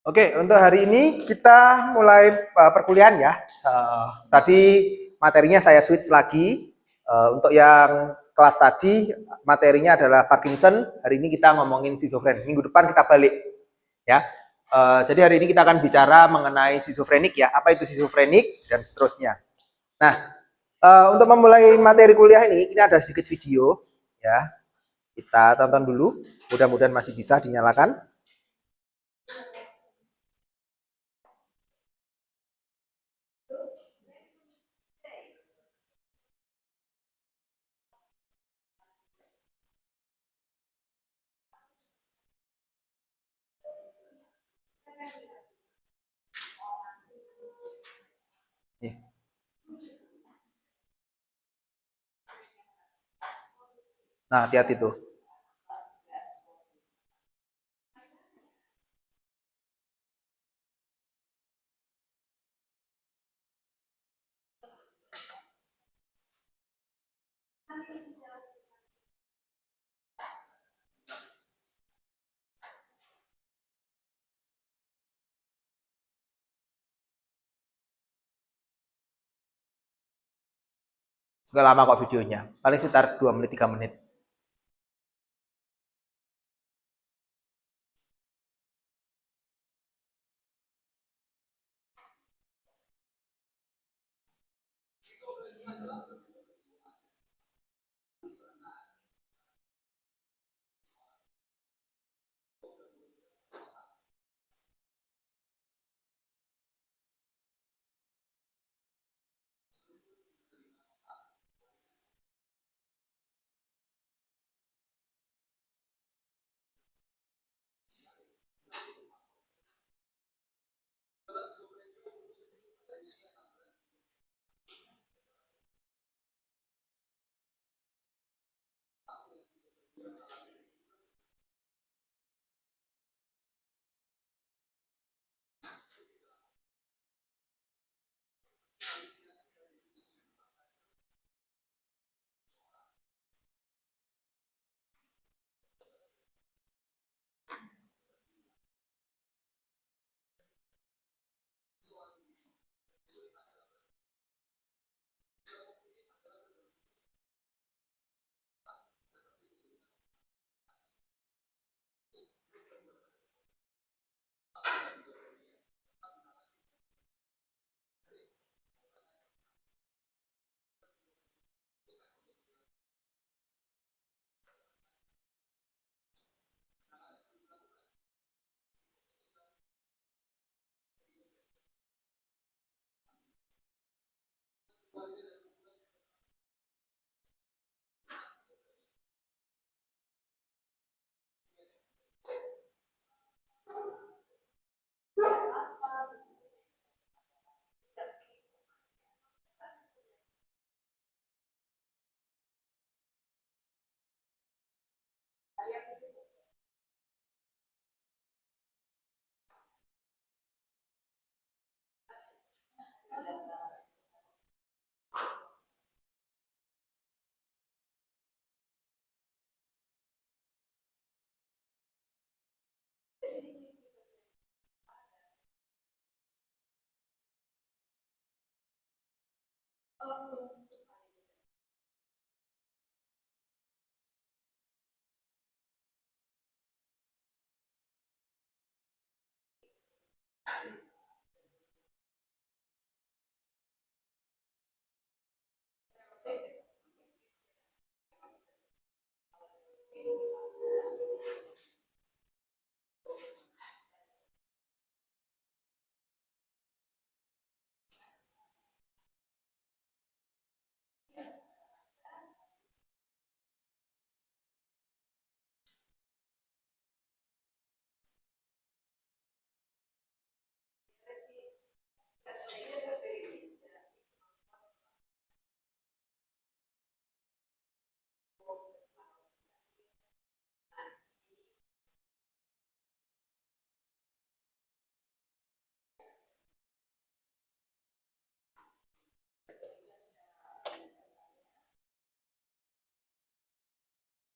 Oke, untuk hari ini kita mulai perkuliahan ya. Tadi materinya saya switch lagi. Untuk yang kelas tadi materinya adalah Parkinson. Hari ini kita ngomongin schizofren. Minggu depan kita balik ya. Jadi hari ini kita akan bicara mengenai schizofrenik ya. Apa itu schizofrenik dan seterusnya. Nah, untuk memulai materi kuliah ini ada sedikit video ya. Kita tonton dulu. Mudah-mudahan masih bisa dinyalakan. Nah, hati-hati tuh. Nggak lama kok videonya, paling sekitar 2 menit 3 menit.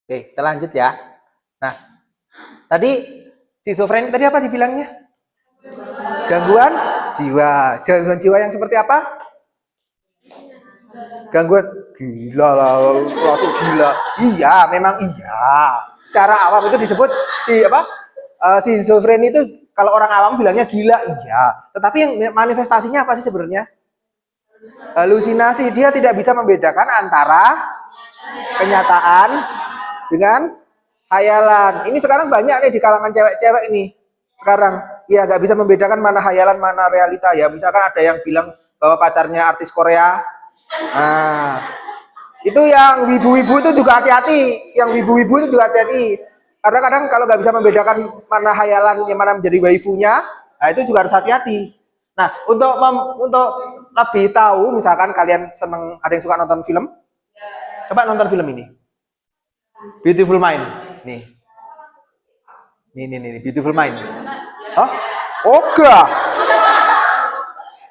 Oke, kita lanjut ya. Nah, tadi schizofrenia tadi apa dibilangnya? Gangguan jiwa. Gangguan jiwa yang seperti apa? Gangguan gila lah, langsung gila. Iya, memang iya. Secara awam itu disebut schizofrenia itu kalau orang awam bilangnya gila, iya. Tetapi yang manifestasinya apa sih sebenarnya? Halusinasi. Dia tidak bisa membedakan antara kenyataan dengan hayalan. Ini sekarang banyak nih di kalangan cewek-cewek ini. Sekarang ya nggak bisa membedakan mana hayalan mana realita ya. Misalkan ada yang bilang bahwa pacarnya artis Korea. Nah, itu yang wibu-wibu itu juga hati-hati. Yang wibu-wibu itu juga hati-hati. Karena kadang kalau nggak bisa membedakan mana hayalan yang mana menjadi waifunya, nah itu juga harus hati-hati. Nah, untuk lebih tahu, misalkan kalian seneng, ada yang suka nonton film, coba nonton film ini, Beautiful Mind. Nih, Beautiful Mind. Hah? Oga.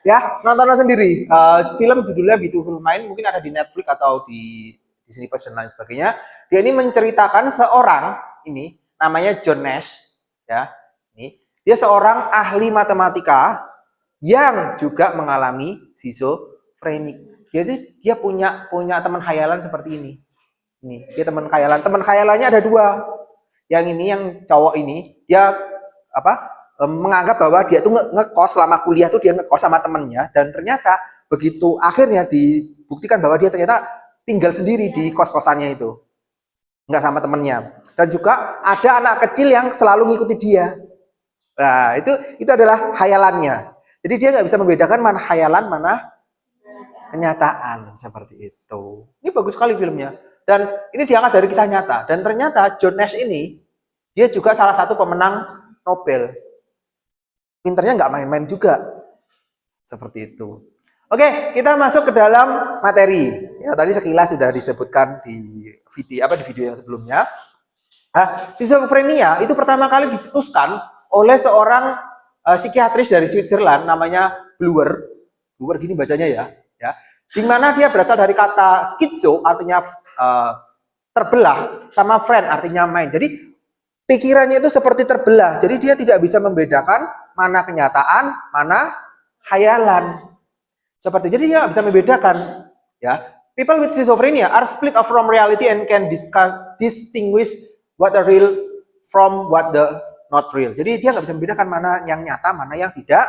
Ya, nonton sendiri. Film judulnya Beautiful Mind, mungkin ada di Netflix atau di Disney Plus dan lain sebagainya. Dia ini menceritakan seorang ini namanya John Nash, ya. Dia seorang ahli matematika yang juga mengalami schizofrenik. Jadi dia punya teman khayalan seperti ini. Dia teman khayalan. Teman khayalannya ada dua. Yang ini yang cowok ini dia menganggap bahwa dia tuh ngekos selama kuliah tuh dia ngekos sama temennya, dan ternyata begitu akhirnya dibuktikan bahwa dia ternyata tinggal sendiri di kos-kosannya itu, nggak sama temennya. Dan juga ada anak kecil yang selalu ngikuti dia. Nah, itu adalah khayalannya. Jadi dia nggak bisa membedakan mana khayalan, mana kenyataan, seperti itu. Ini bagus sekali filmnya. Dan ini diangkat dari kisah nyata. Dan ternyata John Nash ini, dia juga salah satu pemenang Nobel. Pinternya nggak main-main juga. Seperti itu. Oke, kita masuk ke dalam materi. Ya, tadi sekilas sudah disebutkan di video yang sebelumnya. Nah, schizofrenia itu pertama kali dicetuskan oleh seorang psikiatris dari Switzerland namanya Bluer. Bluer gini bacanya ya. Di mana dia berasal dari kata schizo artinya terbelah, sama friend artinya main. Jadi pikirannya itu seperti terbelah. Jadi dia tidak bisa membedakan mana kenyataan, mana khayalan. Seperti jadi dia bisa membedakan, ya. People with schizophrenia are split off from reality and can distinguish what the real from what the not real. Jadi dia nggak bisa membedakan mana yang nyata, mana yang tidak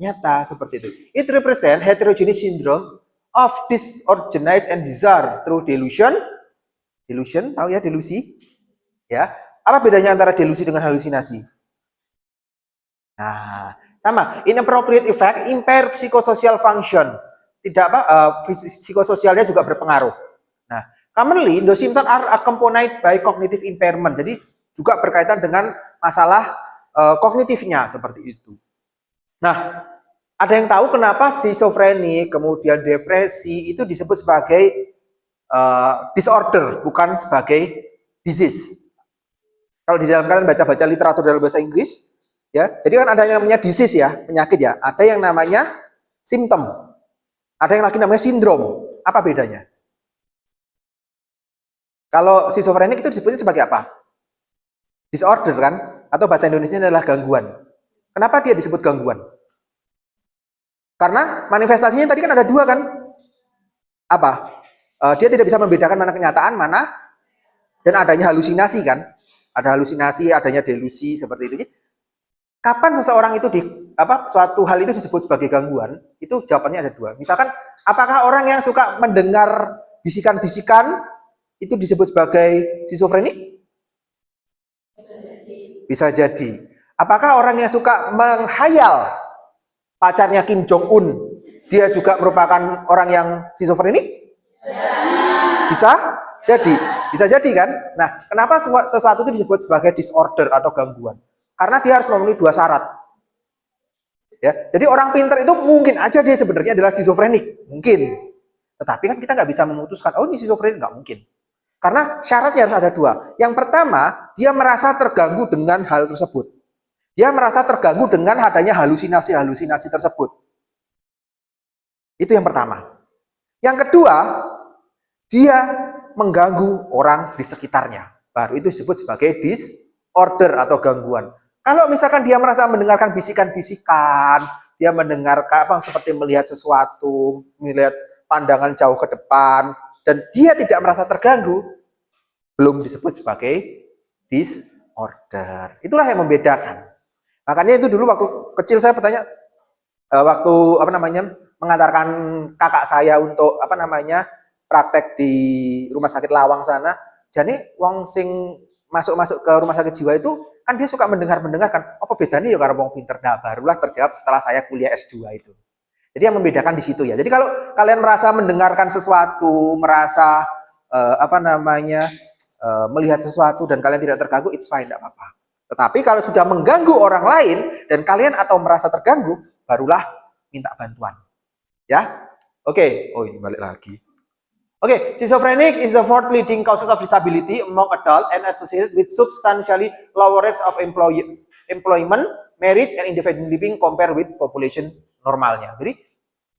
nyata, seperti itu. It represent heterogeneous syndrome of disorganized and bizarre through delusion. Delusion, tahu ya delusi? Ya. Apa bedanya antara delusi dengan halusinasi? Nah, sama. Inappropriate effect impair psychosocial function. Tidak psikososialnya juga berpengaruh. Nah, commonly the symptoms are accompanied by cognitive impairment. Jadi juga berkaitan dengan masalah kognitifnya, seperti itu. Nah, ada yang tahu kenapa schizofrenia, kemudian depresi itu disebut sebagai disorder, bukan sebagai disease. Kalau di dalam kalian baca-baca literatur dalam bahasa Inggris, ya, jadi kan ada yang namanya disease ya, penyakit ya. Ada yang namanya simptom. Ada yang lagi namanya sindrom. Apa bedanya? Kalau schizofrenik itu disebutnya sebagai apa? Disorder kan? Atau bahasa Indonesia adalah gangguan. Kenapa dia disebut gangguan? Karena manifestasinya tadi kan ada dua kan? Apa? Dia tidak bisa membedakan mana kenyataan, mana, dan adanya halusinasi kan? Ada halusinasi, adanya delusi, seperti itu. Kapan seseorang itu suatu hal itu disebut sebagai gangguan? Itu jawabannya ada dua. Misalkan, apakah orang yang suka mendengar bisikan-bisikan itu disebut sebagai schizofrenik? Bisa jadi. Apakah orang yang suka menghayal pacarnya Kim Jong Un, dia juga merupakan orang yang schizofrenik? Bisa jadi. Bisa jadi kan? Nah, kenapa sesuatu itu disebut sebagai disorder atau gangguan? Karena dia harus memenuhi dua syarat. Ya, jadi orang pintar itu mungkin aja dia sebenarnya adalah schizofrenik, mungkin. Tetapi kan kita nggak bisa memutuskan, oh ini schizofrenik, nggak mungkin. Karena syaratnya harus ada dua. Yang pertama, dia merasa terganggu dengan hal tersebut. Dia merasa terganggu dengan adanya halusinasi-halusinasi tersebut. Itu yang pertama. Yang kedua, dia mengganggu orang di sekitarnya. Baru itu disebut sebagai disorder atau gangguan. Kalau misalkan dia merasa mendengarkan bisikan-bisikan, dia mendengarkan apa seperti melihat sesuatu, melihat pandangan jauh ke depan, dan dia tidak merasa terganggu, belum disebut sebagai disorder. Itulah yang membedakan. Makanya itu dulu waktu kecil saya bertanya, waktu apa namanya mengantarkan kakak saya untuk apa namanya praktek di rumah sakit Lawang sana, jadi wong sing masuk-masuk ke rumah sakit jiwa itu kan dia suka mendengar-mendengarkan, apa bedanya ya karo wong pinter. Nah, barulah terjawab setelah saya kuliah S2 itu. Jadi yang membedakan di situ ya. Jadi kalau kalian merasa mendengarkan sesuatu, merasa apa namanya melihat sesuatu dan kalian tidak terganggu, it's fine, tidak apa-apa. Tetapi kalau sudah mengganggu orang lain dan kalian atau merasa terganggu, barulah minta bantuan. Ya, oke. Oh, ini balik lagi. Okay, schizophrenic is the fourth leading causes of disability among adults and associated with substantially lower rates of employment, marriage, and independent living compared with population normalnya. Jadi,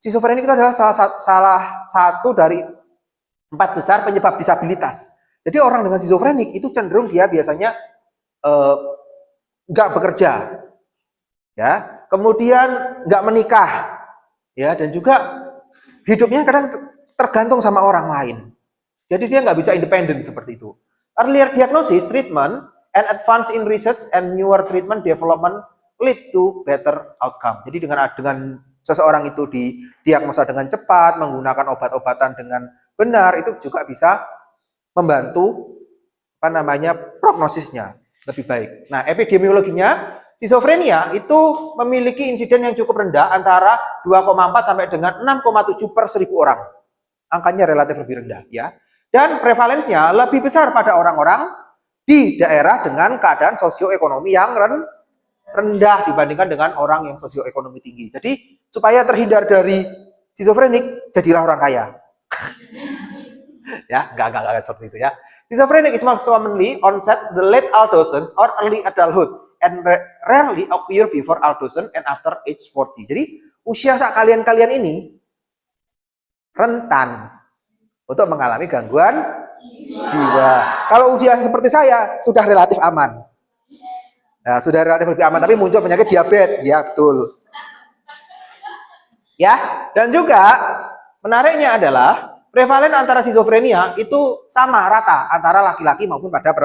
schizophrenic itu adalah salah satu dari 4 besar penyebab disabilitas. Jadi orang dengan schizophrenic itu cenderung dia biasanya nggak bekerja, ya, kemudian nggak menikah, ya, dan juga hidupnya kadang tergantung sama orang lain. Jadi dia nggak bisa independen seperti itu. Earlier diagnosis, treatment, and advance in research and newer treatment development lead to better outcome. Jadi dengan seseorang itu didiagnosa dengan cepat, menggunakan obat-obatan dengan benar, itu juga bisa membantu apa namanya prognosisnya lebih baik. Nah, epidemiologinya, schizophrenia itu memiliki insiden yang cukup rendah antara 2,4 sampai dengan 6,7 per 1000 orang. Angkanya relatif lebih rendah, ya. Dan prevalensinya lebih besar pada orang-orang di daerah dengan keadaan sosioekonomi yang rendah dibandingkan dengan orang yang sosioekonomi tinggi. Jadi supaya terhindar dari schizophrenic, jadilah orang kaya. Ya, enggak seperti itu ya. Schizophrenic is most commonly onset the late adolescence or early adulthood and rarely occur before adolescence and after age 40. Jadi usia saat kalian ini rentan untuk mengalami gangguan jiwa. Kalau usia seperti saya sudah relatif aman. Nah, sudah relatif lebih aman, tapi muncul penyakit diabetes. Ya, betul. Ya, dan juga menariknya adalah prevalen antara schizophrenia itu sama rata antara laki-laki maupun pada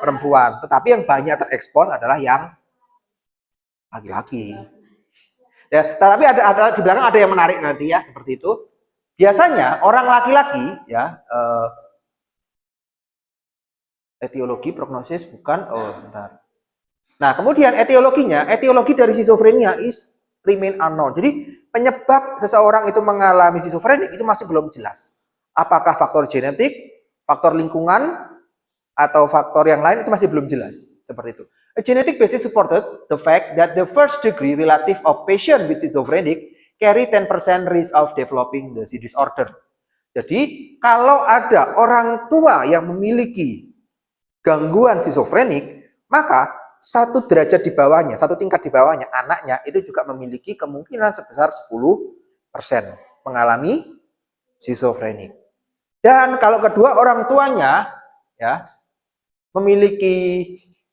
perempuan. Tetapi yang banyak terekspos adalah yang laki-laki. Ya, tetapi ada di belakang ada yang menarik nanti ya, seperti itu. Biasanya orang laki-laki ya etiologi prognosis bukan bentar. Nah, kemudian etiologi dari schizophrenia is remain unknown. Jadi penyebab seseorang itu mengalami schizophrenia itu masih belum jelas. Apakah faktor genetik, faktor lingkungan, atau faktor yang lain itu masih belum jelas. Seperti itu. A genetic basis supported the fact that the first degree relative of patient with schizophrenic carry 10% risk of developing the disorder. Jadi, kalau ada orang tua yang memiliki gangguan schizophrenic, maka satu derajat di bawahnya, satu tingkat di bawahnya, anaknya itu juga memiliki kemungkinan sebesar 10% mengalami schizophrenic. Dan kalau kedua orang tuanya ya memiliki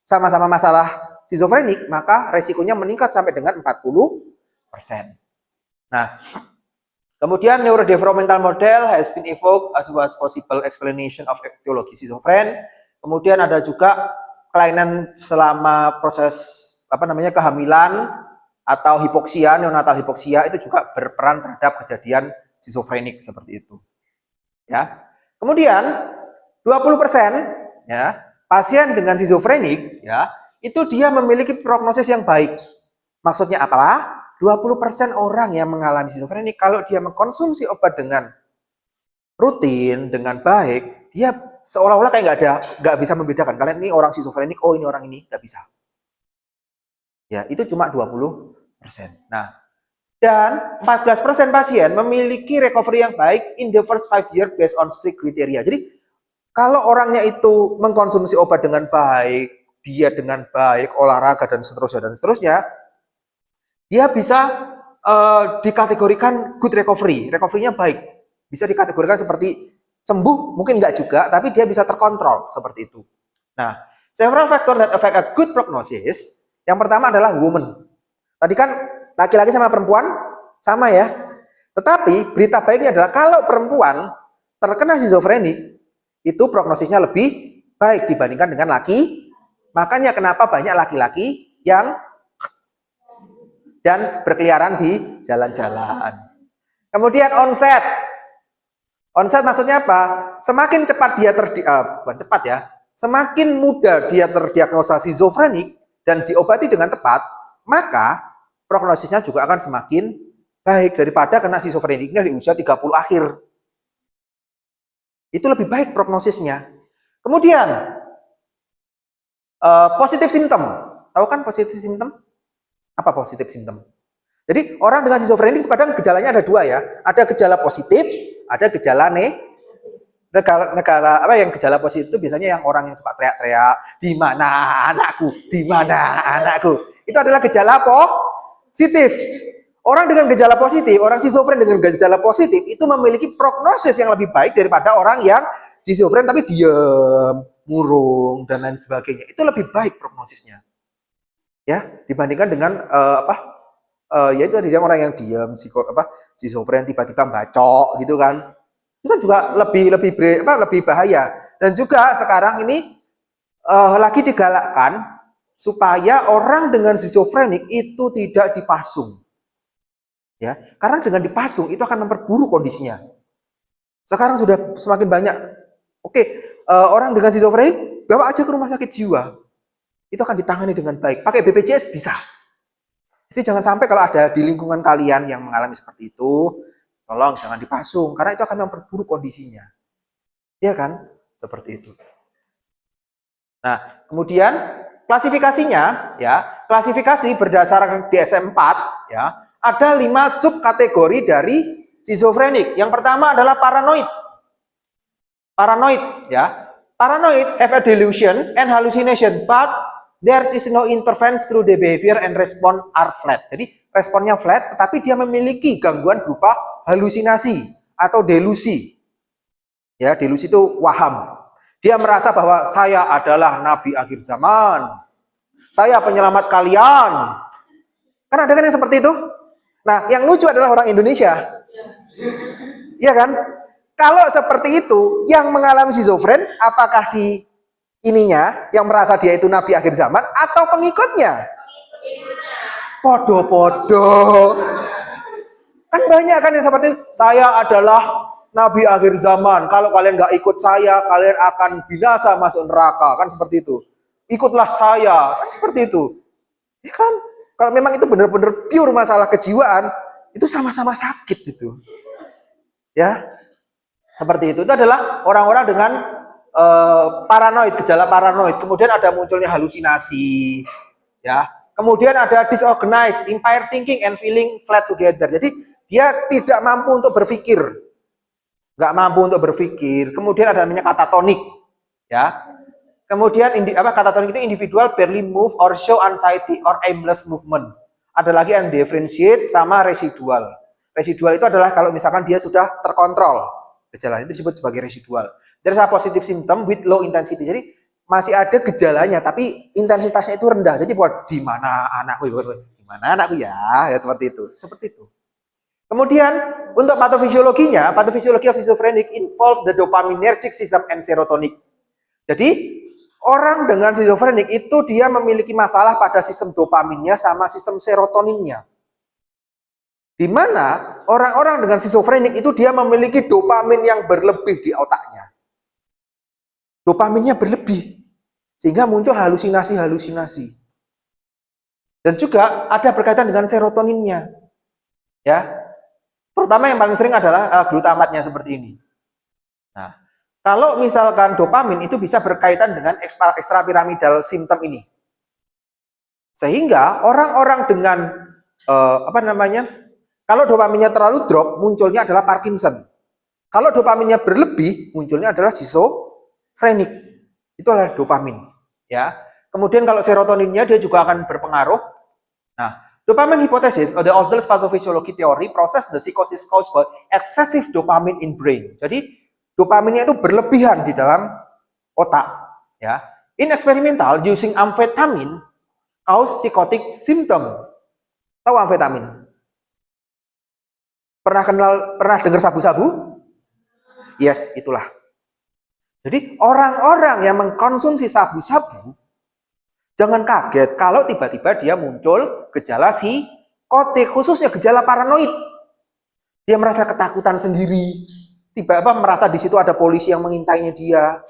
sama-sama masalah schizophrenic, maka resikonya meningkat sampai dengan 40%. Nah, kemudian neurodevelopmental model has been evoked as was possible explanation of etiology schizophrenia. Kemudian ada juga kelainan selama proses kehamilan atau hipoksia, neonatal hipoksia itu juga berperan terhadap kejadian schizophrenic seperti itu. Ya. Kemudian 20% ya, pasien dengan schizophrenic ya, itu dia memiliki prognosis yang baik. Maksudnya apa? 20% orang yang mengalami schizophrenic kalau dia mengkonsumsi obat dengan rutin, dengan baik, dia seolah-olah kayak nggak bisa membedakan. Kalian ini orang schizophrenic, oh ini orang ini, nggak bisa. Ya, itu cuma 20%. Nah, dan 14% pasien memiliki recovery yang baik in the first 5 years based on strict criteria. Jadi, kalau orangnya itu mengkonsumsi obat dengan baik, dia dengan baik, olahraga dan seterusnya, dia bisa dikategorikan good recovery. Recovery-nya baik. Bisa dikategorikan seperti sembuh, mungkin enggak juga, tapi dia bisa terkontrol seperti itu. Nah, several factors that affect a good prognosis. Yang pertama adalah woman. Tadi kan laki-laki sama perempuan sama ya. Tetapi berita baiknya adalah kalau perempuan terkena skizofrenik, itu prognosisnya lebih baik dibandingkan dengan laki. Makanya kenapa banyak laki-laki yang dan berkeliaran di jalan-jalan. Kemudian onset. Onset maksudnya apa? Semakin cepat dia bukan cepat ya, semakin mudah dia terdiagnosa skizofrenik dan diobati dengan tepat, maka prognosisnya juga akan semakin baik daripada kena skizofreniknya di usia 30 akhir. Itu lebih baik prognosisnya. Kemudian positif symptom. Tahu kan positif symptom? Apa positif symptom? Jadi orang dengan skizofrenik itu kadang gejalanya ada dua ya. Ada gejala positif, ada gejala negara apa yang gejala positif itu biasanya yang orang yang suka teriak-teriak, di mana anakku, di mana anakku. Itu adalah gejala positif. Orang dengan gejala positif, orang skizofren dengan gejala positif itu memiliki prognosis yang lebih baik daripada orang yang skizofren tapi diam, murung dan lain sebagainya. Itu lebih baik prognosisnya. Ya, dibandingkan dengan yaitu tadi orang yang diam, skizofren tiba-tiba bacok gitu kan. Itu kan juga lebih bahaya. Dan juga sekarang ini lagi digalakkan supaya orang dengan skizofrenik itu tidak dipasung. Ya, karena dengan dipasung itu akan memperburuk kondisinya. Sekarang sudah semakin banyak. Orang dengan skizofrenik bawa aja ke rumah sakit jiwa. Itu akan ditangani dengan baik. Pakai BPJS bisa. Jadi jangan sampai kalau ada di lingkungan kalian yang mengalami seperti itu, tolong jangan dipasung karena itu akan memperburuk kondisinya. Iya kan? Seperti itu. Nah, kemudian klasifikasinya ya, klasifikasi berdasarkan DSM-4 ya, ada 5 subkategori dari skizofrenik. Yang pertama adalah paranoid. Paranoid ya. Paranoid have a delusion and hallucination but there is no interference through the behavior and response are flat. Jadi responnya flat, tetapi dia memiliki gangguan berupa halusinasi atau delusi. Ya, delusi itu waham. Dia merasa bahwa saya adalah nabi akhir zaman. Saya penyelamat kalian. Kan ada kan yang seperti itu? Nah, yang lucu adalah orang Indonesia. Iya kan? Kalau seperti itu, yang mengalami skizofren, apakah si ininya yang merasa dia itu nabi akhir zaman atau pengikutnya? Podo-podo. Kan banyak kan yang seperti itu. Saya adalah nabi akhir zaman. Kalau kalian nggak ikut saya, kalian akan binasa masuk neraka. Kan seperti itu. Ikutlah saya. Kan seperti itu. Ya kan? Kalau memang itu benar-benar pure masalah kejiwaan, itu sama-sama sakit itu. Ya. Seperti itu. Itu adalah orang-orang dengan paranoid, gejala paranoid. Kemudian ada munculnya halusinasi, ya. Kemudian ada disorganized, impaired thinking and feeling flat together. Jadi dia tidak mampu untuk berpikir, nggak mampu untuk berpikir. Kemudian ada namanya katatonik, ya. Kemudian katatonik itu individual barely move or show anxiety or aimless movement. Ada lagi yang differentiate sama residual. Residual itu adalah kalau misalkan dia sudah terkontrol. Gejala itu disebut sebagai residual. There's a positive symptom with low intensity. Jadi masih ada gejalanya, tapi intensitasnya itu rendah. Jadi buat di mana anakku, di mana anakku ya seperti itu. Seperti itu. Kemudian untuk patofisiologinya, pathophysiology of schizophrenic involve the dopaminergic system and serotonin. Jadi orang dengan skizofrenik itu dia memiliki masalah pada sistem dopaminnya sama sistem serotoninnya. Di mana orang-orang dengan skizofrenik itu dia memiliki dopamin yang berlebih di otaknya. Dopaminnya berlebih. Sehingga muncul halusinasi-halusinasi. Dan juga ada berkaitan dengan serotoninnya. Ya. Terutama yang paling sering adalah glutamatnya seperti ini. Nah, kalau misalkan dopamin itu bisa berkaitan dengan ekstrapiramidal simptom ini. Sehingga orang-orang dengan kalau dopaminnya terlalu drop, munculnya adalah Parkinson. Kalau dopaminnya berlebih, munculnya adalah skizofrenik. Itu adalah dopamin. Ya. Kemudian kalau serotoninnya dia juga akan berpengaruh. Nah, dopamine hypothesis or the oldest pathophysiology theory process the psychosis caused by excessive dopamine in brain. Jadi dopaminnya itu berlebihan di dalam otak. Ya. In experimental using amphetamine, cause psychotic symptom. Tahu amfetamin? Pernah dengar sabu-sabu? Yes, itulah. Jadi orang-orang yang mengkonsumsi sabu-sabu, jangan kaget kalau tiba-tiba dia muncul gejala psikotik, khususnya gejala paranoid. Dia merasa ketakutan sendiri, tiba-tiba merasa di situ ada polisi yang mengintainya dia.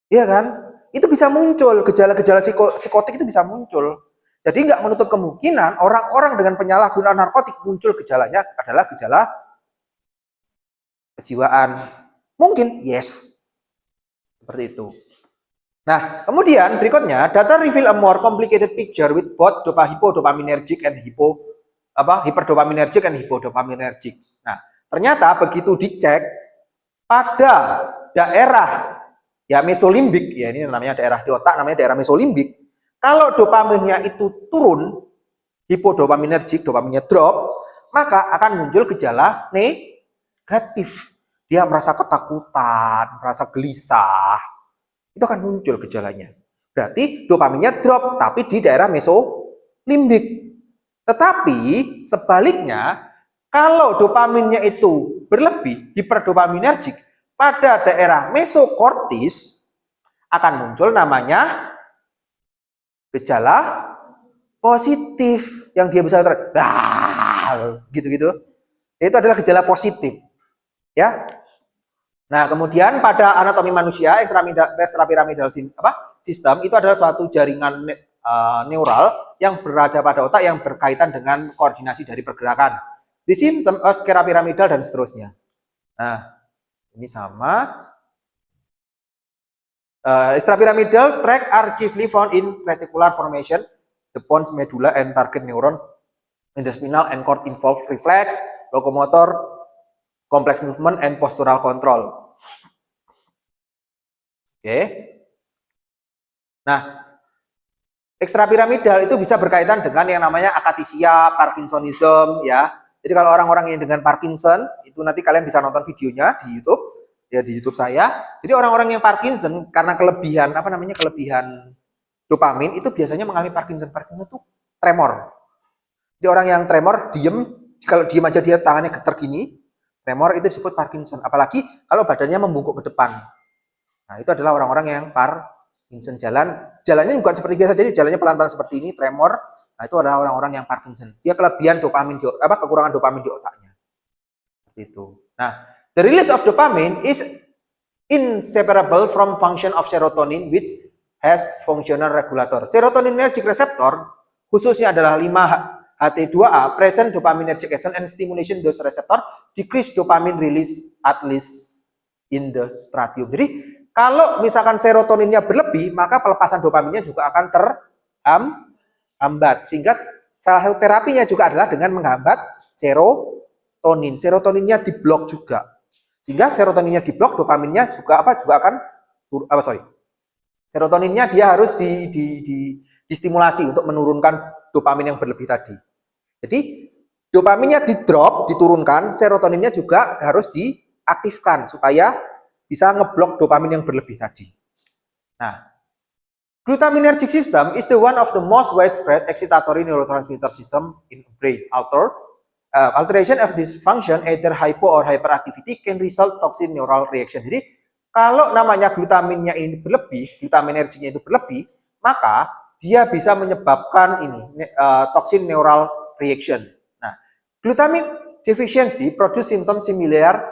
Iya kan? Itu bisa muncul, gejala-gejala psikotik itu bisa muncul. Jadi nggak menutup kemungkinan orang-orang dengan penyalahgunaan narkotik muncul gejalanya adalah gejala kejiwaan. Mungkin, yes. Seperti itu. Nah, kemudian berikutnya, data reveal a more complicated picture with both hypodopaminergic and hyperdopaminergic and hypodopaminergic. Nah, ternyata begitu dicek pada daerah ya mesolimbik, ya ini namanya daerah di otak, namanya daerah mesolimbik. Kalau dopaminnya itu turun, hipodopaminergic, dopaminnya drop, maka akan muncul gejala negatif. Dia merasa ketakutan, merasa gelisah. Itu akan muncul gejalanya. Berarti dopaminnya drop, tapi di daerah mesolimbik. Tetapi sebaliknya, kalau dopaminnya itu berlebih, hiperdopaminergic, pada daerah mesokortis akan muncul namanya gejala positif yang dia bisa gitu-gitu. Itu adalah gejala positif. Ya. Nah, kemudian pada anatomi manusia, ekstrapiramidal sistem itu adalah suatu jaringan neural yang berada pada otak yang berkaitan dengan koordinasi dari pergerakan. Di sistem ekstrapiramidal dan seterusnya. Nah, ini sama. Extrapyramidal tract are chiefly found in reticular formation, the pons medulla and target neuron in the spinal and cord involve reflex, locomotor, complex movement, and postural control. Oke. Nah, ekstrapiramidal itu bisa berkaitan dengan yang namanya akatisia, Parkinsonism, ya. Jadi kalau orang-orang yang dengan Parkinson, itu nanti kalian bisa nonton videonya di YouTube, ya di YouTube saya. Jadi orang-orang yang Parkinson karena kelebihan kelebihan dopamin itu biasanya mengalami Parkinson. Parkinson itu tremor. Jadi orang yang tremor diem, kalau diem aja dia tangannya getar gini, tremor itu disebut Parkinson. Apalagi kalau badannya membungkuk ke depan. Nah, itu adalah orang-orang yang Parkinson. Jalannya bukan seperti biasa, jadi jalannya pelan-pelan seperti ini, tremor. Nah, itu adalah orang-orang yang Parkinson. Dia kelebihan dopamin kekurangan dopamin di otaknya. Seperti itu. Nah, the release of dopamine is inseparable from function of serotonin which has functional regulator. Serotoninergic receptor khususnya adalah 5-HT2A present dopaminergic action and stimulation those receptor decrease dopamine release at least in the stratum. Jadi kalau misalkan serotoninnya berlebih, maka pelepasan dopaminnya juga akan terhambat. Sehingga salah satu terapinya juga adalah dengan menghambat serotonin. Serotoninnya diblok juga. Sehingga serotoninnya diblok, dopaminnya juga akan serotoninnya dia harus distimulasi untuk menurunkan dopamin yang berlebih tadi. Jadi dopaminnya diturunkan, serotoninnya juga harus diaktifkan supaya bisa ngeblok dopamin yang berlebih tadi. Nah, glutaminergic system is the one of the most widespread excitatory neurotransmitter system in brain. Alteration of this function, either hypo or hyperactivity, can result toxin neural reaction. Jadi, kalau namanya glutaminnya ini berlebih, glutaminergicnya itu berlebih, maka dia bisa menyebabkan toxin neural reaction. Nah, glutamin deficiency produce symptoms similar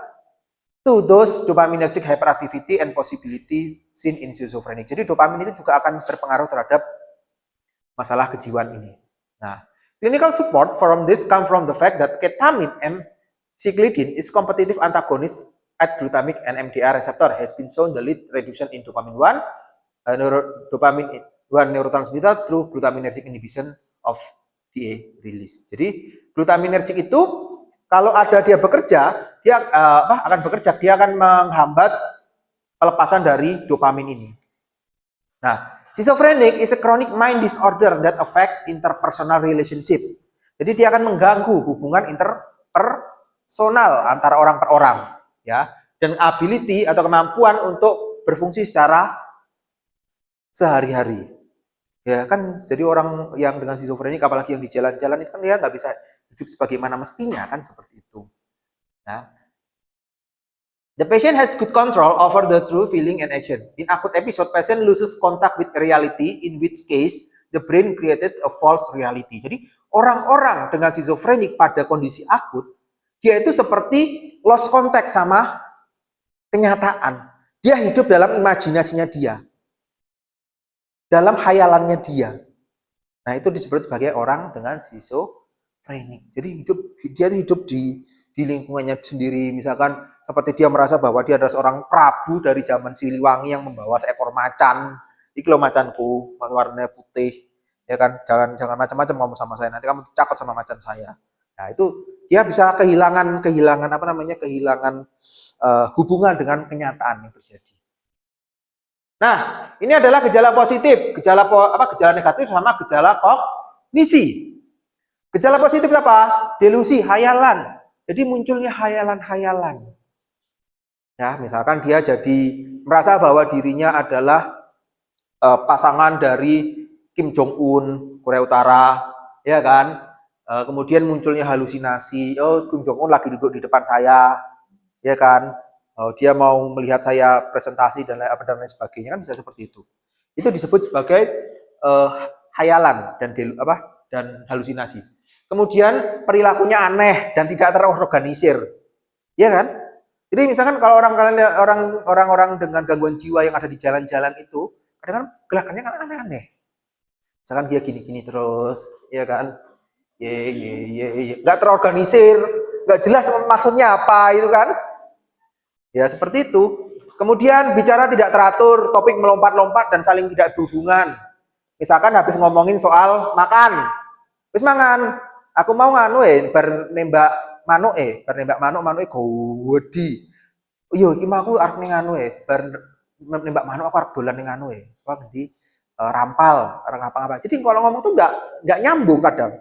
to those dopaminergic hyperactivity and possibility seen in schizophrenic. Jadi dopamin itu juga akan berpengaruh terhadap masalah kejiwaan ini. Nah, clinical support from this come from the fact that ketamine and cyclidine is competitive antagonist at glutamic and MDR receptor has been shown the lead reduction in dopamine 1 neurotransmitter through glutaminergic inhibition of DA release. Jadi glutaminergic itu kalau ada dia bekerja, dia akan menghambat pelepasan dari dopamin ini. Nah, schizophrenic is a chronic mind disorder that affect interpersonal relationship. Jadi dia akan mengganggu hubungan interpersonal antara orang per orang, ya, dan ability atau kemampuan untuk berfungsi secara sehari-hari. Ya kan, jadi orang yang dengan skizofrenik, apalagi yang di jalan-jalan itu kan dia nggak bisa hidup sebagaimana mestinya kan, seperti itu. Nah, the patient has good control over the true feeling and action. In acute episode, patient loses contact with reality, in which case the brain created a false reality. Jadi orang-orang dengan skizofrenik pada kondisi akut, dia itu seperti lost contact sama kenyataan. Dia hidup dalam imajinasinya dia, dalam hayalannya dia. Nah, itu disebut sebagai orang dengan skizofrenik. Jadi dia hidup di lingkungannya sendiri. Misalkan seperti dia merasa bahwa dia adalah seorang prabu dari zaman Siliwangi yang membawa seekor macan. Iki lo macanku, warnanya putih. Ya kan, jangan macam-macam ngomong sama saya. Nanti kamu cakot sama macan saya. Nah, itu dia bisa kehilangan hubungan dengan kenyataan yang terjadi. Nah, ini adalah gejala positif, gejala negatif sama gejala kognisi. Gejala positif apa? Delusi, hayalan. Jadi munculnya hayalan-hayalan. Ya, misalkan dia jadi merasa bahwa dirinya adalah pasangan dari Kim Jong Un, Korea Utara, ya kan? Kemudian munculnya halusinasi, oh Kim Jong Un lagi duduk di depan saya, ya kan? Dia mau melihat saya presentasi dan lain sebagainya, kan bisa seperti itu. Itu disebut sebagai hayalan dan halusinasi. Kemudian perilakunya aneh dan tidak terorganisir, ya kan? Jadi misalkan kalau orang-orang dengan gangguan jiwa yang ada di jalan-jalan itu, kadang-kadang gerakannya kan aneh-aneh. Misalkan dia gini-gini terus, ya kan? Nggak terorganisir, nggak jelas maksudnya apa itu kan? Ya seperti itu. Kemudian bicara tidak teratur, topik melompat-lompat dan saling tidak berhubungan. Misalkan habis ngomongin soal makan, wis mangan, aku mau nganu bernembak manuk gowedi. Iya, iki mah aku arep ning anu nembak manuk aku arep dolan ning anu apa ngendi rampal, orang apa-apa. Jadi kalau ngomong tuh nggak nyambung kadang.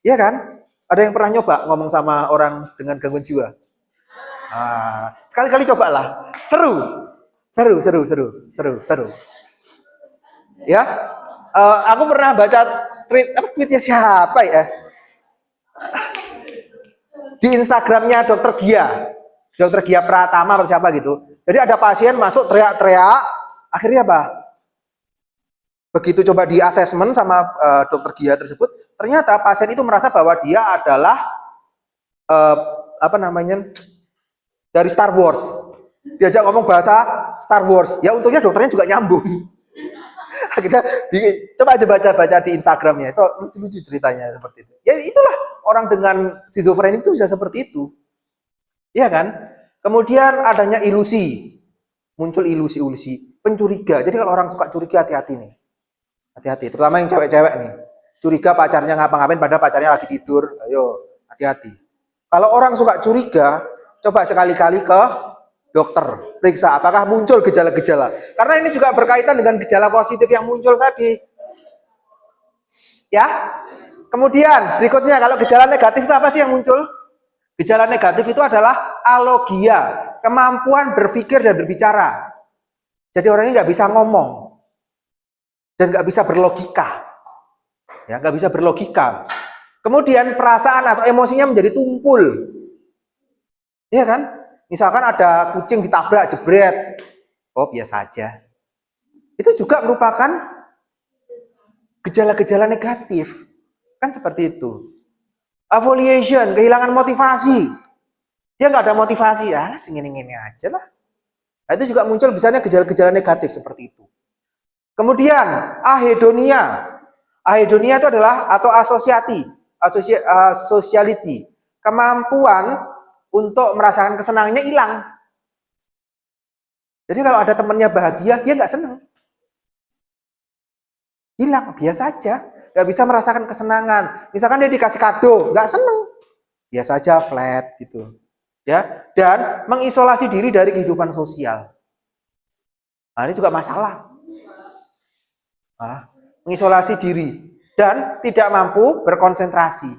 Iya kan? Ada yang pernah nyoba ngomong sama orang dengan gangguan jiwa? Sekali-kali cobalah. Seru. Ya. Aku pernah baca tweetnya siapa ya? Di Instagramnya Dokter Gia Pratama atau siapa gitu. Jadi ada pasien masuk teriak-teriak, akhirnya apa? Begitu coba di asesmen sama Dokter Gia tersebut, ternyata pasien itu merasa bahwa dia adalah dari Star Wars. Diajak ngomong bahasa Star Wars. Ya untungnya dokternya juga nyambung. Akhirnya coba aja baca di Instagramnya, itu lucu-lucu ceritanya seperti itu. Ya itulah orang dengan skizofrenik itu bisa seperti itu. Iya kan? Kemudian adanya ilusi. Muncul ilusi-ilusi. Pencuriga. Jadi kalau orang suka curiga, hati-hati nih. Hati-hati. Terutama yang cewek-cewek nih. Curiga pacarnya ngapa-ngapain padahal pacarnya lagi tidur. Ayo, hati-hati. Kalau orang suka curiga, coba sekali-kali ke dokter. Periksa apakah muncul gejala-gejala. Karena ini juga berkaitan dengan gejala positif yang muncul tadi. Ya. Kemudian berikutnya kalau gejala negatif itu apa sih yang muncul? Gejala negatif itu adalah alogia, kemampuan berpikir dan berbicara. Jadi orangnya nggak bisa ngomong dan nggak bisa berlogika, ya nggak bisa berlogika. Kemudian perasaan atau emosinya menjadi tumpul, ya kan? Misalkan ada kucing ditabrak, jebret, oh biasa aja. Itu juga merupakan gejala-gejala negatif, kan seperti itu. Affiliation, kehilangan motivasi. Dia nggak ada motivasi, ya segini-gini aja lah. Nah, itu juga muncul misalnya gejala-gejala negatif seperti itu. Kemudian ahedonia. Ahedonia itu adalah atau sociality. Kemampuan untuk merasakan kesenangannya hilang. Jadi kalau ada temannya bahagia, dia nggak senang. Hilang, biasa aja. Nggak bisa merasakan kesenangan. Misalkan dia dikasih kado, nggak senang. Biasa aja, flat gitu. Ya, dan mengisolasi diri dari kehidupan sosial. Nah, ini juga masalah. Mengisolasi diri dan tidak mampu berkonsentrasi.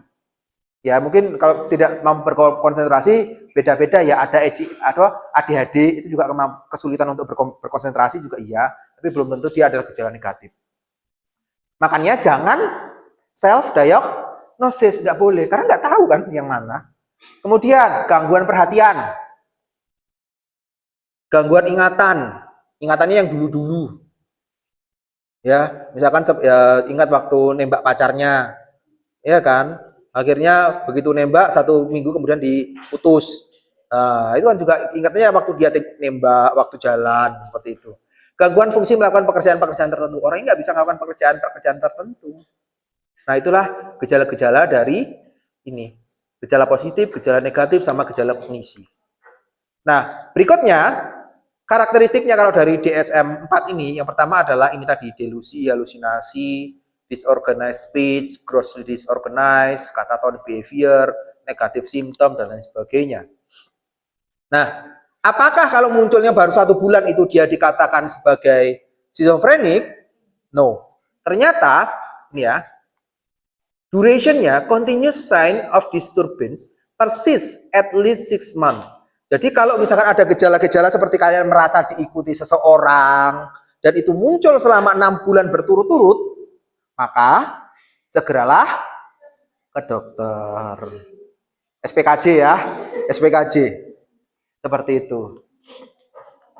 Ya mungkin kalau tidak mampu berkonsentrasi beda-beda ya, ada ADHD itu juga kesulitan untuk berkonsentrasi juga iya, tapi belum tentu dia adalah gejala negatif. Makanya jangan self diagnosis, nggak boleh karena nggak tahu kan yang mana. Kemudian gangguan perhatian, gangguan ingatan, ingatannya yang dulu-dulu. Ya, misalkan ya, ingat waktu nembak pacarnya, ya kan? Akhirnya begitu nembak 1 minggu kemudian diputus. Nah, itu kan juga ingatnya waktu dia nembak, waktu jalan seperti itu. Gangguan fungsi melakukan pekerjaan-pekerjaan tertentu. Orang ini nggak bisa melakukan pekerjaan-pekerjaan tertentu. Nah, itulah gejala-gejala dari ini. Gejala positif, gejala negatif, sama gejala kognisi. Nah, berikutnya karakteristiknya kalau dari DSM-4 ini, yang pertama adalah ini tadi, delusi, halusinasi, disorganized speech, grossly disorganized, catatonic behavior, negative symptom, dan lain sebagainya. Nah, apakah kalau munculnya baru 1 bulan itu dia dikatakan sebagai schizophrenic? No. Ternyata, ini ya, durationnya, continuous sign of disturbance persist at least 6 months. Jadi kalau misalkan ada gejala-gejala seperti kalian merasa diikuti seseorang, dan itu muncul selama 6 bulan berturut-turut, maka segeralah ke dokter. SPKJ ya, SPKJ. Seperti itu.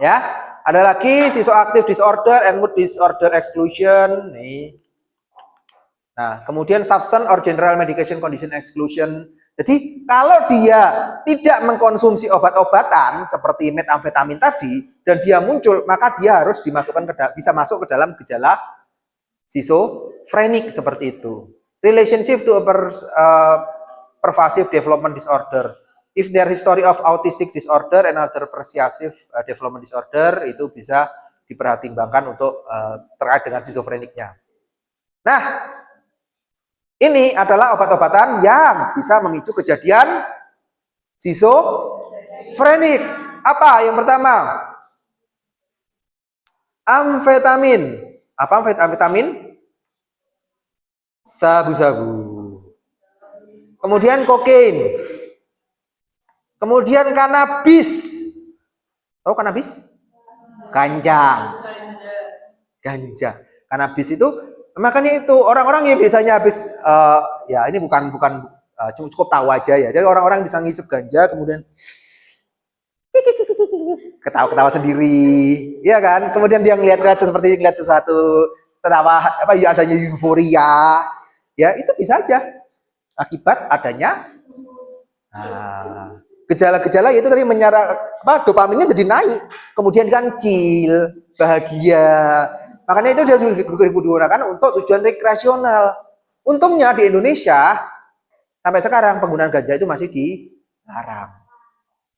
Ya, ada lagi schizoactive disorder and mood disorder exclusion. Nih. Nah, kemudian substance or general medication condition exclusion. Jadi, kalau dia tidak mengkonsumsi obat-obatan seperti metamfetamin tadi dan dia muncul, maka dia harus dimasukkan bisa masuk ke dalam gejala schizophrenic seperti itu. Relationship to a pervasive development disorder. If their history of autistic disorder and other pervasive development disorder, itu bisa dipertimbangkan untuk terkait dengan schizophrenic-nya. Nah, ini adalah obat-obatan yang bisa memicu kejadian schizophrenic. Apa yang pertama? Amfetamin. Apa amfetamin? Sabu-sabu. Kemudian kokain. Kemudian kanabis. Tahu kanabis? Ganja. Ganja. Kanabis itu, makanya itu orang-orang yang biasanya habis ya ini bukan cukup tahu aja ya. Jadi orang-orang bisa ngisep ganja kemudian ketawa-ketawa sendiri, ya kan? Kemudian dia ngeliat seperti ngeliat sesuatu, tertawa apa ya, adanya euforia. Ya, itu bisa aja akibat adanya gejala-gejala itu tadi dopaminnya jadi naik, kemudian kan chill, bahagia. Makanya itu dia digunakan untuk tujuan rekreasional. Untungnya di Indonesia sampai sekarang penggunaan ganja itu masih dilarang.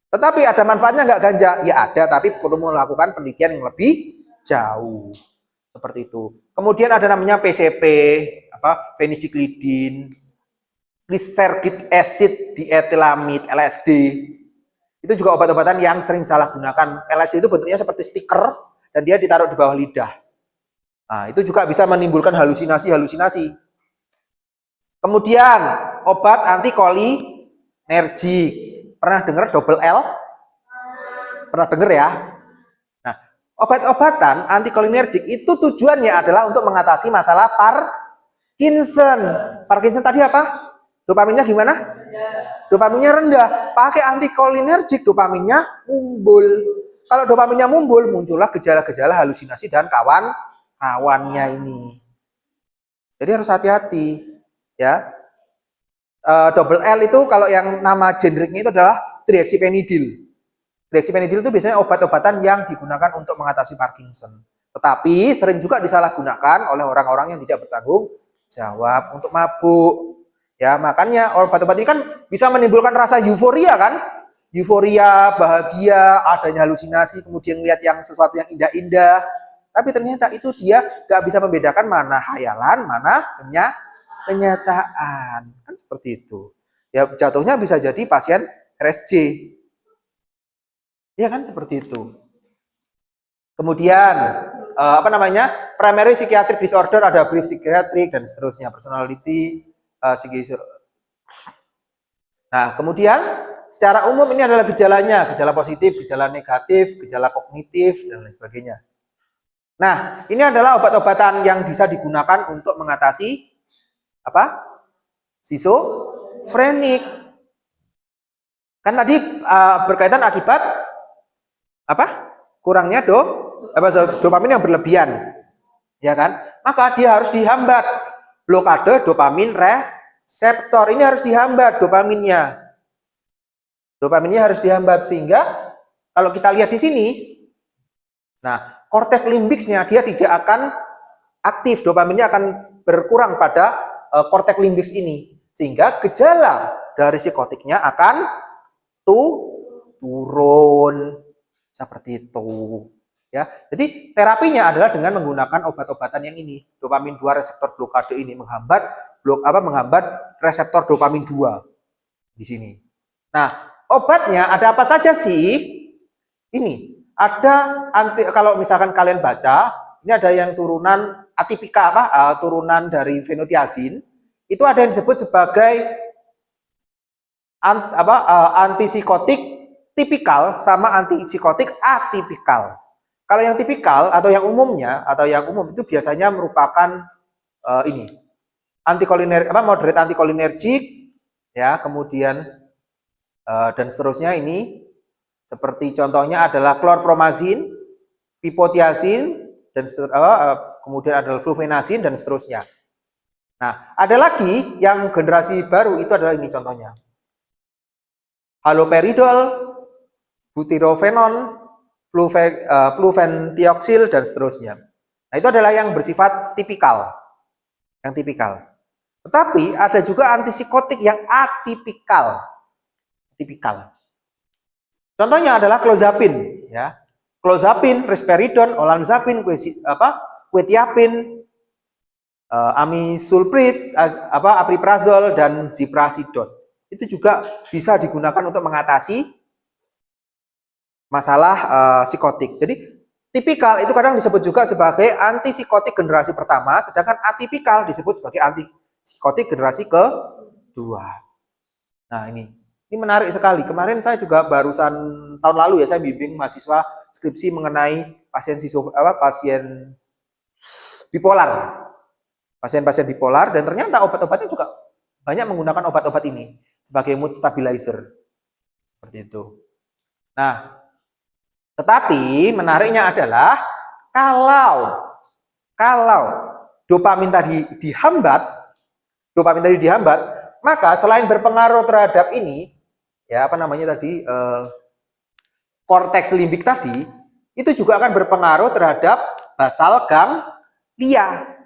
Tetapi ada manfaatnya nggak ganja? Ya ada, tapi perlu melakukan penelitian yang lebih jauh. Seperti itu. Kemudian ada namanya PCP, phencyclidine, lysergic acid, diethylamide, LSD. Itu juga obat-obatan yang sering salah gunakan. LSD itu bentuknya seperti stiker dan dia ditaruh di bawah lidah. Nah, itu juga bisa menimbulkan halusinasi. Kemudian obat antikolinergik. Pernah dengar double L? Pernah dengar ya? Nah, obat-obatan antikolinergik itu tujuannya adalah untuk mengatasi masalah Parkinson. Parkinson tadi apa? Dopaminnya gimana? Dopaminnya rendah. Pakai antikolinergik, dopaminnya mumbul. Kalau dopaminnya mumbul, muncullah gejala-gejala halusinasi dan kawan-kawannya ini. Jadi harus hati-hati, ya. Double L itu kalau yang nama generiknya itu adalah trihexyphenidyl. Trihexyphenidyl itu biasanya obat-obatan yang digunakan untuk mengatasi Parkinson. Tetapi sering juga disalahgunakan oleh orang-orang yang tidak bertanggung jawab untuk mabuk. Ya, makanya obat-obat ini kan bisa menimbulkan rasa euforia kan? Euforia, bahagia, adanya halusinasi, kemudian lihat yang sesuatu yang indah-indah. Tapi ternyata itu dia nggak bisa membedakan mana hayalan, mana kenyataan. Kan seperti itu. Ya, jatuhnya bisa jadi pasien RSJ. Ya kan seperti itu. Kemudian primary psychiatric disorder, ada brief psychiatric dan seterusnya, personality Nah, kemudian secara umum ini adalah gejalanya, gejala positif, gejala negatif, gejala kognitif dan lain sebagainya. Nah, ini adalah obat-obatan yang bisa digunakan untuk mengatasi apa? Schizofrenik. Kan tadi berkaitan akibat apa? Kurangnya dopamin yang berlebihan. Ya kan? Maka dia harus dihambat. Blokade dopamin reseptor ini harus dihambat dopaminnya. Dopaminnya harus dihambat sehingga kalau kita lihat di sini, nah, korteks limbixnya dia tidak akan aktif, dopaminnya akan berkurang pada korteks limbix ini, sehingga gejala dari psikotiknya akan turun seperti itu. Ya, jadi terapinya adalah dengan menggunakan obat-obatan yang ini, dopamin 2 reseptor blokade ini menghambat reseptor dopamin 2 di sini. Nah, obatnya ada apa saja sih? Ini ada kalau misalkan kalian baca, ini ada yang turunan atipika turunan dari fenotiazin. Itu ada yang disebut sebagai antipsikotik tipikal sama antipsikotik atipikal. Kalau yang tipikal atau yang umum itu biasanya merupakan ini moderate antikolinergik, ya, kemudian dan seterusnya ini seperti contohnya adalah chlorpromazine, pipotiazin, dan kemudian adalah flufenazin dan seterusnya. Nah, ada lagi yang generasi baru itu adalah ini contohnya. Haloperidol, butirofenon, fluventioxil dan seterusnya. Nah, itu adalah yang bersifat tipikal. Yang tipikal. Tetapi ada juga antipsikotik yang atipikal. Tipikal. Contohnya adalah clozapine, ya. Clozapine, risperidon, olanzapine, quetiapin, amisulprid, apiprazol dan ziprasidon. Itu juga bisa digunakan untuk mengatasi masalah psikotik. Jadi tipikal itu kadang disebut juga sebagai antipsikotik generasi pertama, sedangkan atipikal disebut sebagai antipsikotik generasi kedua. Nah, ini menarik sekali. Kemarin saya juga barusan tahun lalu ya, saya bimbing mahasiswa skripsi mengenai pasien bipolar. Pasien-pasien bipolar, dan ternyata obat-obatnya juga banyak menggunakan obat-obat ini sebagai mood stabilizer. Seperti itu. Nah, tetapi menariknya adalah kalau dopamin tadi dihambat, maka selain berpengaruh terhadap ini, ya korteks limbik tadi, itu juga akan berpengaruh terhadap basal ganglia.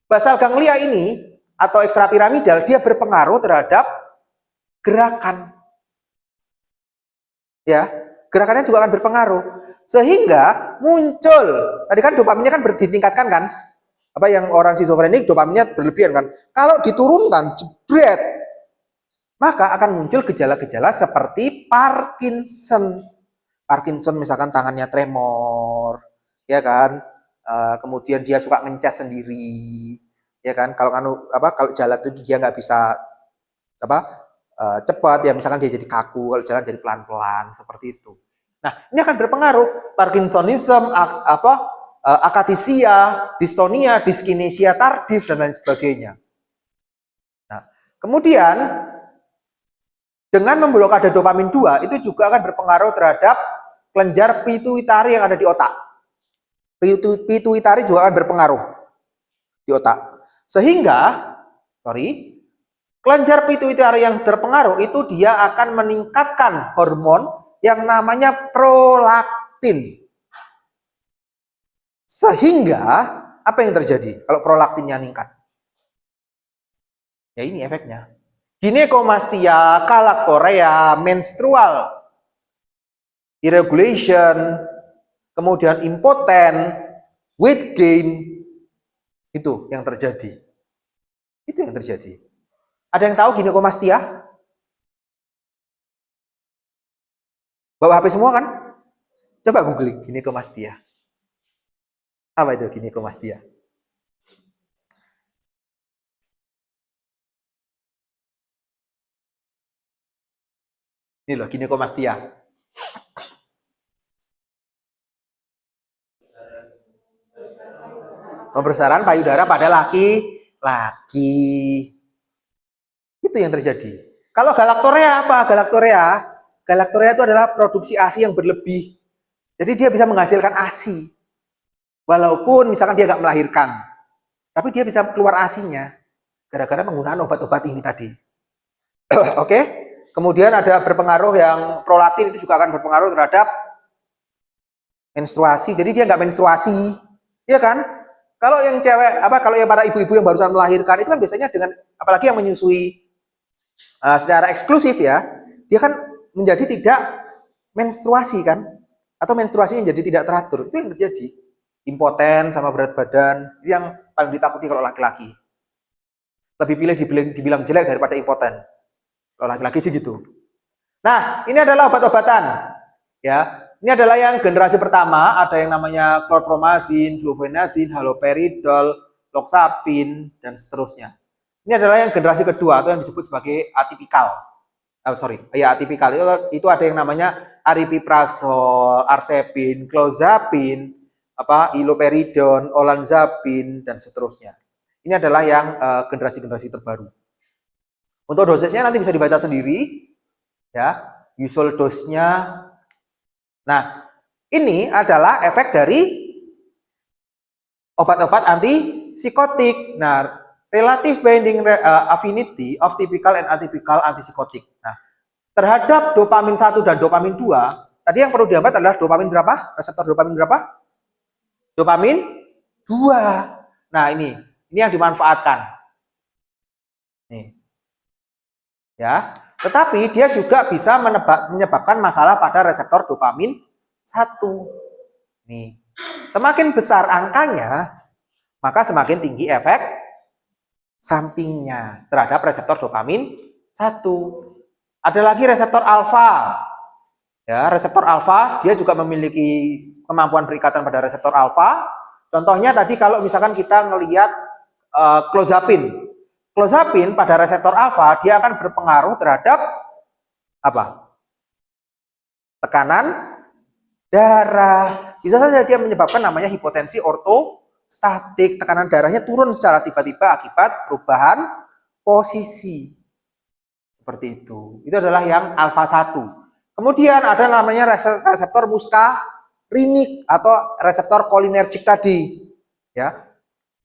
Basal ganglia ini atau ekstrapiramidal dia berpengaruh terhadap gerakan. Ya, gerakannya juga akan berpengaruh. Sehingga muncul, tadi kan dopaminnya kan ditingkatkan kan? Apa yang orang schizofrenik dopaminnya berlebihan kan? Kalau diturunkan, jebret, maka akan muncul gejala-gejala seperti Parkinson. Parkinson misalkan tangannya tremor, ya kan? Kemudian dia suka ngencas sendiri, ya kan? Kalau jalan itu dia nggak bisa cepat, ya misalkan dia jadi kaku, kalau jalan jadi pelan-pelan seperti itu. Nah, ini akan berpengaruh Parkinsonism, akatisia, distonia, dyskinesia tardif dan lain sebagainya. Nah, kemudian dengan memblokade dopamin 2 itu juga akan berpengaruh terhadap kelenjar pituitari yang ada di otak. Pituitari juga akan berpengaruh di otak. Sehingga, kelenjar pituitari yang terpengaruh itu dia akan meningkatkan hormon yang namanya prolaktin. Sehingga apa yang terjadi kalau prolaktinnya meningkat? Ya ini efeknya. Ginekomastia, galaktorea, menstrual irregulation, kemudian impoten, weight gain, itu yang terjadi. Itu yang terjadi. Ada yang tahu ginekomastia? Bawa HP semua kan? Coba googling ginekomastia. Apa itu ginekomastia? Ini loh ginekomastia. Pembesaran payudara pada laki-laki. Itu yang terjadi. Kalau galaktorea apa? Galaktorea itu adalah produksi ASI yang berlebih. Jadi dia bisa menghasilkan ASI. Walaupun misalkan dia nggak melahirkan. Tapi dia bisa keluar ASI-nya. Gara-gara penggunaan obat-obat ini tadi. Oke. Kemudian ada berpengaruh yang prolatin itu juga akan berpengaruh terhadap menstruasi. Jadi dia nggak menstruasi. Iya kan? Kalau yang cewek, kalau yang para ibu-ibu yang barusan melahirkan itu kan biasanya dengan, apalagi yang menyusui secara eksklusif ya, dia kan menjadi tidak menstruasi kan, atau menstruasinya menjadi tidak teratur. Itu yang terjadi. Impoten sama berat badan, itu yang paling ditakuti kalau laki-laki. Lebih pilih dibilang jelek daripada impoten. Kalau laki-laki sih gitu. Nah, ini adalah obat-obatan. Ya, ini adalah yang generasi pertama, ada yang namanya chlorpromazine, flufenazine, haloperidol, loxapine, dan seterusnya. Ini adalah yang generasi kedua atau yang disebut sebagai atipikal. Atipikal itu ada yang namanya aripiprazol, arsepin, clozapin, iloperidon, olanzapin, dan seterusnya. Ini adalah yang generasi-generasi terbaru. Untuk dosisnya nanti bisa dibaca sendiri, ya, usual dose-nya. Nah, ini adalah efek dari obat-obat antipsikotik. Nah, relative binding affinity of typical and atypical antipsikotik. Nah, terhadap dopamin 1 dan dopamin 2, tadi yang perlu diambil adalah dopamin berapa? Reseptor dopamin berapa? Dopamin 2. Nah, ini yang dimanfaatkan. Nih. Ya, tetapi dia juga bisa menyebabkan masalah pada reseptor dopamin 1. Nih. Semakin besar angkanya, maka semakin tinggi efek sampingnya terhadap reseptor dopamin 1. Ada lagi reseptor alfa. Ya, reseptor alfa dia juga memiliki kemampuan berikatan pada reseptor alfa. Contohnya tadi kalau misalkan kita ngelihat clozapin. Clozapin pada reseptor alfa dia akan berpengaruh terhadap tekanan darah. Bisa saja dia menyebabkan namanya hipotensi ortostatik. Tekanan darahnya turun secara tiba-tiba akibat perubahan posisi. Seperti itu. Itu adalah yang alfa 1. Kemudian ada namanya reseptor muskarinik atau reseptor kolinergik tadi. Ya.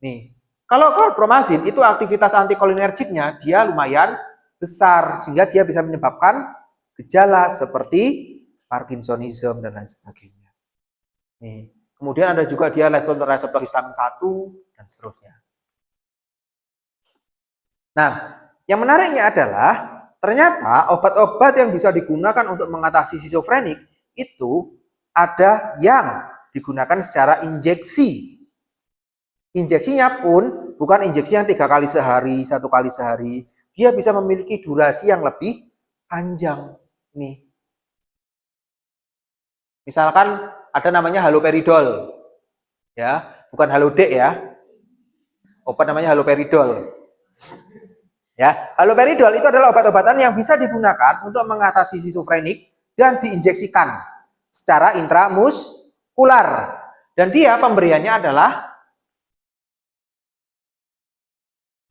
Nih. Kalau chlorpromazine itu aktivitas antikolinergiknya dia lumayan besar sehingga dia bisa menyebabkan gejala seperti Parkinsonism dan lain sebagainya. Nih. Kemudian ada juga dia reseptor histamin 1 dan seterusnya. Nah, yang menariknya adalah ternyata obat-obat yang bisa digunakan untuk mengatasi skizofrenik itu ada yang digunakan secara injeksi. Injeksinya pun bukan injeksi yang 3 kali sehari, 1 kali sehari. Dia bisa memiliki durasi yang lebih panjang. Nih. Misalkan ada namanya haloperidol. Ya, bukan halodek ya. Obat namanya haloperidol. Ya, haloperidol itu adalah obat-obatan yang bisa digunakan untuk mengatasi skizofrenik dan diinjeksikan secara intramuskular. Dan dia pemberiannya adalah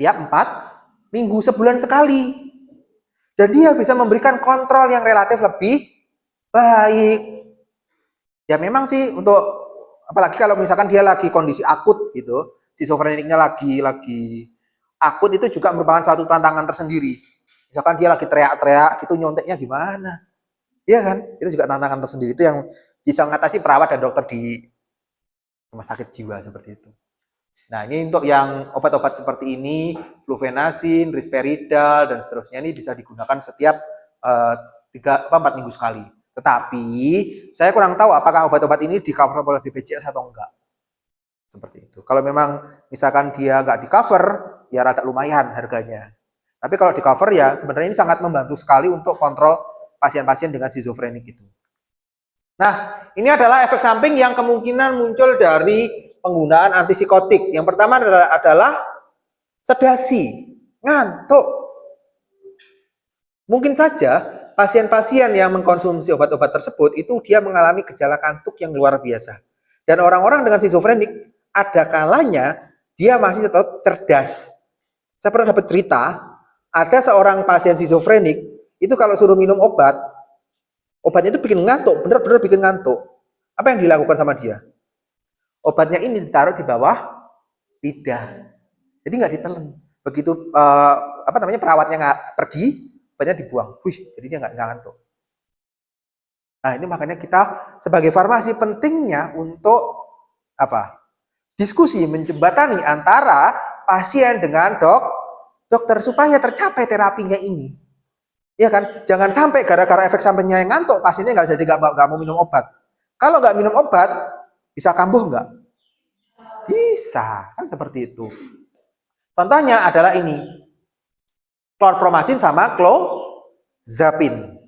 tiap 4 minggu, sebulan sekali. Dan dia bisa memberikan kontrol yang relatif lebih baik. Ya memang sih untuk apalagi kalau misalkan dia lagi kondisi akut gitu, skizofreniknya lagi akut itu juga merupakan suatu tantangan tersendiri. Misalkan dia lagi teriak-teriak gitu, nyonteknya gimana? Iya kan? Itu juga tantangan tersendiri. Itu yang bisa mengatasi perawat dan dokter di rumah sakit jiwa seperti itu. Nah, ini untuk yang obat-obat seperti ini, flufenazine, risperidal, dan seterusnya ini bisa digunakan setiap 4 minggu sekali. Tetapi, saya kurang tahu apakah obat-obat ini di-cover oleh BPJS atau enggak. Seperti itu. Kalau memang misalkan dia nggak di-cover, ya rada lumayan harganya. Tapi kalau di-cover ya sebenarnya ini sangat membantu sekali untuk kontrol pasien-pasien dengan skizofrenik itu. Nah, ini adalah efek samping yang kemungkinan muncul dari penggunaan antipsikotik. Yang pertama adalah sedasi, ngantuk. Mungkin saja pasien-pasien yang mengkonsumsi obat-obat tersebut itu dia mengalami gejala kantuk yang luar biasa. Dan orang-orang dengan skizofrenik ada kalanya dia masih tetap cerdas. Saya pernah dapat cerita, ada seorang pasien skizofrenik, itu kalau suruh minum obat, obatnya itu bikin ngantuk, bener-bener bikin ngantuk. Apa yang dilakukan sama dia? Obatnya ini ditaruh di bawah lidah, jadi nggak ditelan. Begitu perawatnya pergi, obatnya dibuang. Jadi dia nggak ngantuk. Nah, ini makanya kita sebagai farmasi pentingnya untuk apa? Diskusi menjembatani antara pasien dengan dokter supaya tercapai terapinya ini. Ya kan? Jangan sampai gara-gara efek sampingnya yang ngantuk, pasiennya nggak mau minum obat. Kalau nggak minum obat, bisa kambuh nggak? Bisa, kan seperti itu. Contohnya adalah ini, chlorpromazine sama clozapine.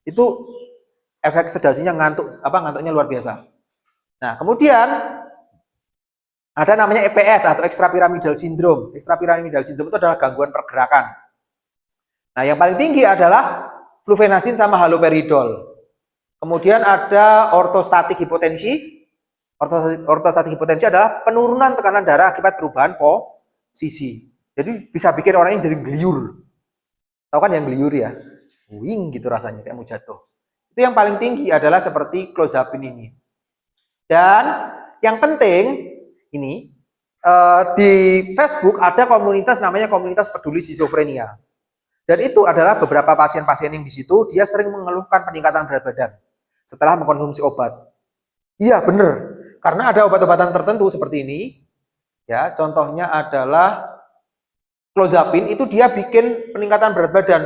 Itu efek sedasinya ngantuknya luar biasa. Nah, kemudian ada namanya EPS atau extrapyramidal syndrome. Extrapyramidal syndrome itu adalah gangguan pergerakan. Nah, yang paling tinggi adalah flufenazine sama haloperidol. Kemudian ada ortostatik hipotensi. Ortostatik hipotensi adalah penurunan tekanan darah akibat perubahan posisi. Jadi bisa bikin orang ini jadi geliur. Tahu kan yang geliur ya? Wing gitu rasanya, kayak mau jatuh. Itu yang paling tinggi adalah seperti clozapine ini. Dan yang penting ini di Facebook ada komunitas namanya komunitas peduli skizofrenia. Dan itu adalah beberapa pasien-pasien yang di situ dia sering mengeluhkan peningkatan berat badan setelah mengkonsumsi obat. Iya benar, karena ada obat-obatan tertentu seperti ini. Ya, contohnya adalah clozapine itu dia bikin peningkatan berat badan.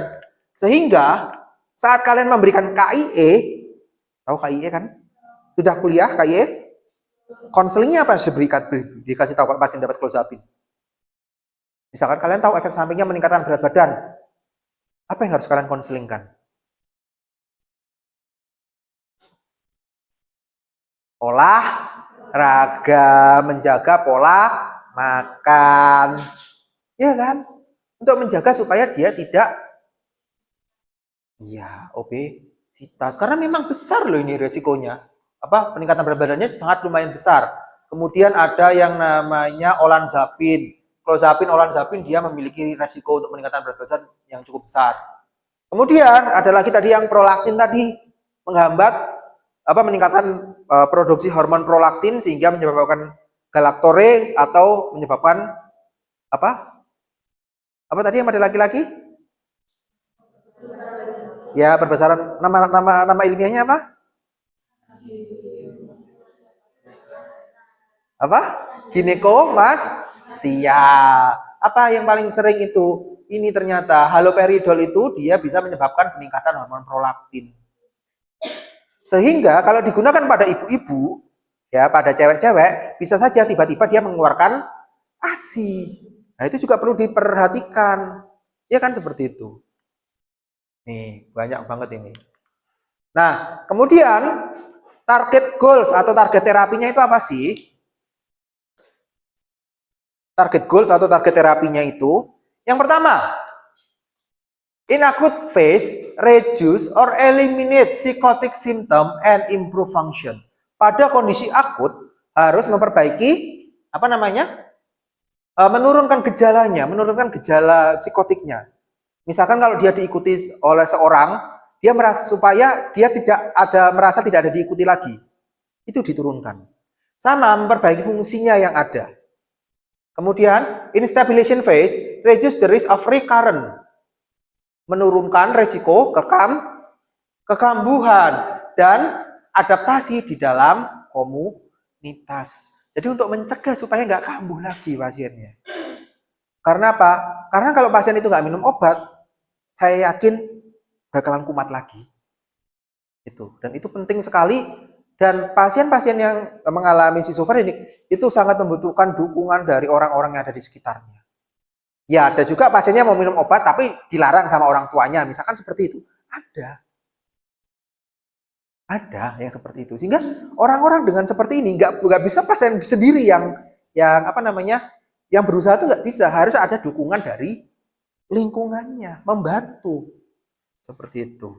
Sehingga saat kalian memberikan KIE, tahu KIE kan? Sudah kuliah KIE? Konselingnya apa sih dikasih tahu kalau pasien dapat clozapine? Misalkan kalian tahu efek sampingnya meningkatkan berat badan, apa yang harus kalian konselingkan? Olahraga, menjaga pola makan, ya kan? Untuk menjaga supaya dia tidak obesitas. Karena memang besar loh ini resikonya. Peningkatan berat badannya sangat lumayan besar. Kemudian ada yang namanya olanzapine. Clozapine, olanzapine dia memiliki resiko untuk peningkatan berat badan yang cukup besar. Kemudian ada lagi tadi yang prolaktin tadi menghambat meningkatkan produksi hormon prolaktin sehingga menyebabkan galaktore atau menyebabkan apa tadi yang pada laki-laki? Ya, perbesaran. Nama ilmiahnya apa? Ginekomastia. Apa yang paling sering itu? Ini ternyata haloperidol itu dia bisa menyebabkan peningkatan hormon prolaktin. Sehingga kalau digunakan pada ibu-ibu, ya pada cewek-cewek, bisa saja tiba-tiba dia mengeluarkan ASI. Nah, itu juga perlu diperhatikan. Ya kan seperti itu. Nih, banyak banget ini. Nah, kemudian target goals atau target terapinya itu apa sih? Target goals atau target terapinya itu, yang pertama, in acute phase, reduce or eliminate psychotic symptom and improve function. Pada kondisi akut harus memperbaiki menurunkan gejalanya, menurunkan gejala psikotiknya. Misalkan kalau dia diikuti oleh seorang, dia merasa tidak ada diikuti lagi. Itu diturunkan. Sama memperbaiki fungsinya yang ada. Kemudian, in stabilization phase, reduce the risk of recurrent. Menurunkan resiko kekambuhan dan adaptasi di dalam komunitas. Jadi untuk mencegah supaya nggak kambuh lagi pasiennya. Karena apa? Karena kalau pasien itu nggak minum obat, saya yakin bakalan kumat lagi. Dan itu penting sekali. Dan pasien-pasien yang mengalami skizofrenia itu sangat membutuhkan dukungan dari orang-orang yang ada di sekitarnya. Ya, ada juga pasiennya mau minum obat tapi dilarang sama orang tuanya, misalkan seperti itu. Ada yang seperti itu. Sehingga orang-orang dengan seperti ini nggak bisa pasien sendiri yang berusaha itu nggak bisa. Harus ada dukungan dari lingkungannya, membantu. Seperti itu.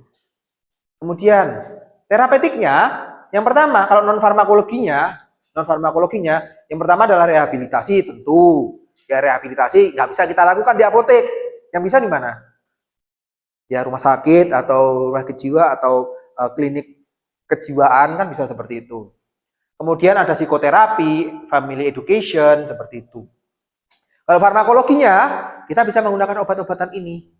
Kemudian terapeutiknya, yang pertama kalau non non farmakologinya, yang pertama adalah rehabilitasi tentu. Ya rehabilitasi nggak bisa kita lakukan di apotek. Yang bisa di mana? Ya rumah sakit atau rumah kejiwa atau klinik kejiwaan kan bisa seperti itu. Kemudian ada psikoterapi, family education seperti itu. Kalau farmakologinya, kita bisa menggunakan obat-obatan ini.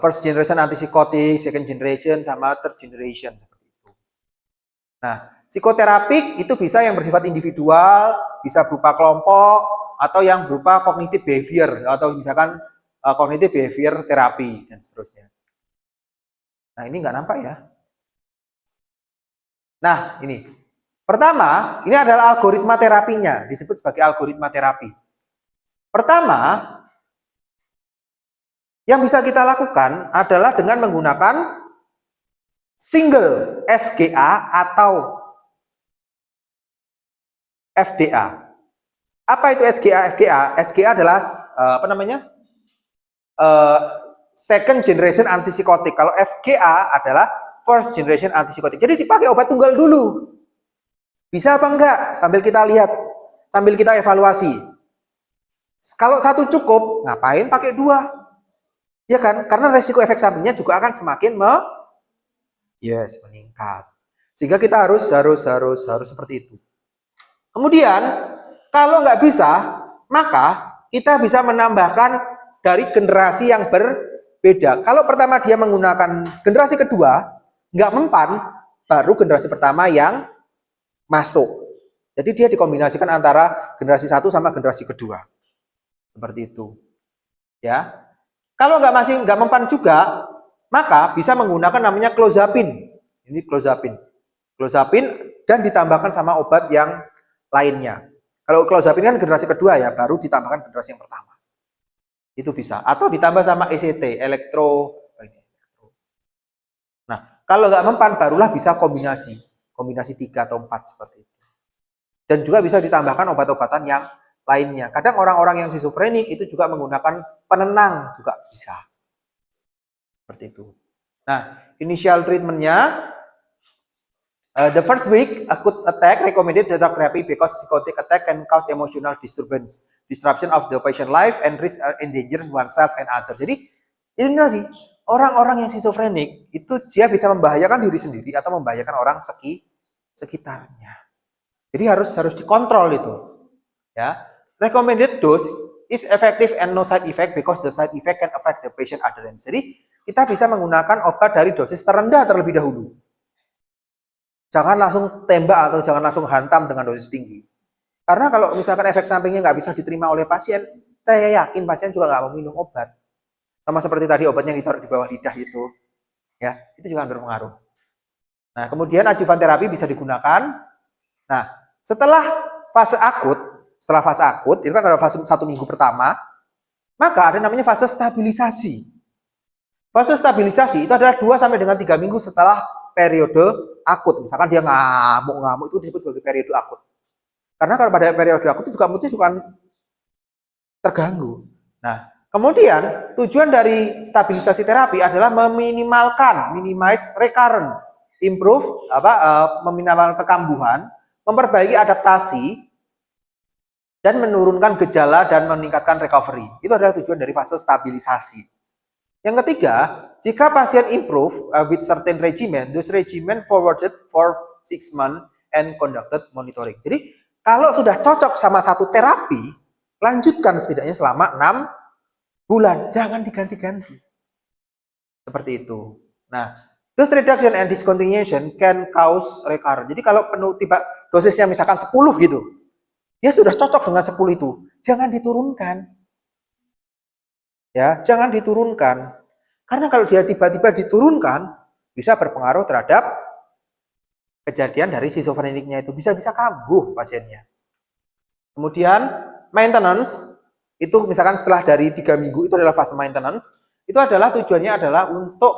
First generation antipsikotik, second generation, sama third generation seperti itu. Nah, psikoterapik itu bisa yang bersifat individual, bisa berupa kelompok, atau yang berupa cognitive behavior, atau misalkan cognitive behavior terapi, dan seterusnya. Nah, ini nggak nampak ya. Nah, ini. Pertama, ini adalah algoritma terapinya, disebut sebagai algoritma terapi. Pertama, yang bisa kita lakukan adalah dengan menggunakan single SGA atau FDA. Apa itu SGA? SGA adalah second generation antipsikotik. Kalau FGA adalah first generation antipsikotik. Jadi dipakai obat tunggal dulu. Bisa apa enggak? Sambil kita lihat, sambil kita evaluasi. Kalau satu cukup, ngapain pakai dua? Ya kan? Karena resiko efek sampingnya juga akan semakin meningkat. Sehingga kita harus seperti itu. Kemudian, kalau nggak bisa, maka kita bisa menambahkan dari generasi yang berbeda. Kalau pertama dia menggunakan generasi kedua, nggak mempan, baru generasi pertama yang masuk. Jadi dia dikombinasikan antara generasi satu sama generasi kedua. Seperti itu. Ya. Kalau nggak mempan juga, maka bisa menggunakan namanya clozapine. Ini clozapine. Clozapine dan ditambahkan sama obat yang lainnya. Kalau clozapine kan generasi kedua ya, baru ditambahkan generasi yang pertama. Itu bisa. Atau ditambah sama ECT, Nah, kalau nggak mempan, barulah bisa kombinasi 3 atau 4 seperti itu. Dan juga bisa ditambahkan obat-obatan yang lainnya. Kadang orang-orang yang schizofrenik itu juga menggunakan penenang juga bisa. Seperti itu. Nah, initial treatmentnya, the first week acute attack recommended the drug therapy because psychotic attack can cause emotional disturbance, disruption of the patient life, and risk endanger oneself and others. Jadi ini lagi, orang-orang yang schizofrenik itu dia bisa membahayakan diri sendiri atau membahayakan orang sekitarnya. Jadi harus dikontrol itu. Ya. Recommended dose is effective and no side effect because the side effect can affect the patient adherence. Jadi kita bisa menggunakan obat dari dosis terendah terlebih dahulu. Jangan langsung tembak atau jangan langsung hantam dengan dosis tinggi. Karena kalau misalkan efek sampingnya nggak bisa diterima oleh pasien, saya yakin pasien juga nggak mau minum obat. Sama seperti tadi obatnya ditaruh di bawah lidah itu. Ya, itu juga berpengaruh. Nah, kemudian adjuvan terapi bisa digunakan. Nah, setelah fase akut, itu kan ada fase 1 minggu pertama, maka ada namanya fase stabilisasi. Fase stabilisasi itu adalah 2 sampai dengan 3 minggu setelah periode akut. Misalkan dia ngamuk itu disebut sebagai periode akut. Karena kalau pada periode akut itu juga moodnya juga terganggu. Nah, kemudian tujuan dari stabilisasi terapi adalah minimize recurrent, meminimalkan kekambuhan, memperbaiki adaptasi, dan menurunkan gejala dan meningkatkan recovery. Itu adalah tujuan dari fase stabilisasi. Yang ketiga, jika pasien improve with certain regimen, those regimen forwarded for 6 months and conducted monitoring. Jadi, kalau sudah cocok sama satu terapi, lanjutkan setidaknya selama 6 bulan. Jangan diganti-ganti. Seperti itu. Nah, dose reduction and discontinuation can cause recurrent. Jadi, kalau penuh tiba dosisnya misalkan 10 gitu, dia sudah cocok dengan 10 itu, jangan diturunkan. Ya, jangan diturunkan. Karena kalau dia tiba-tiba diturunkan, bisa berpengaruh terhadap kejadian dari schizofreniknya itu. Bisa-bisa kambuh pasiennya. Kemudian, maintenance, itu misalkan setelah dari 3 minggu, itu adalah fase maintenance. Itu adalah tujuannya adalah untuk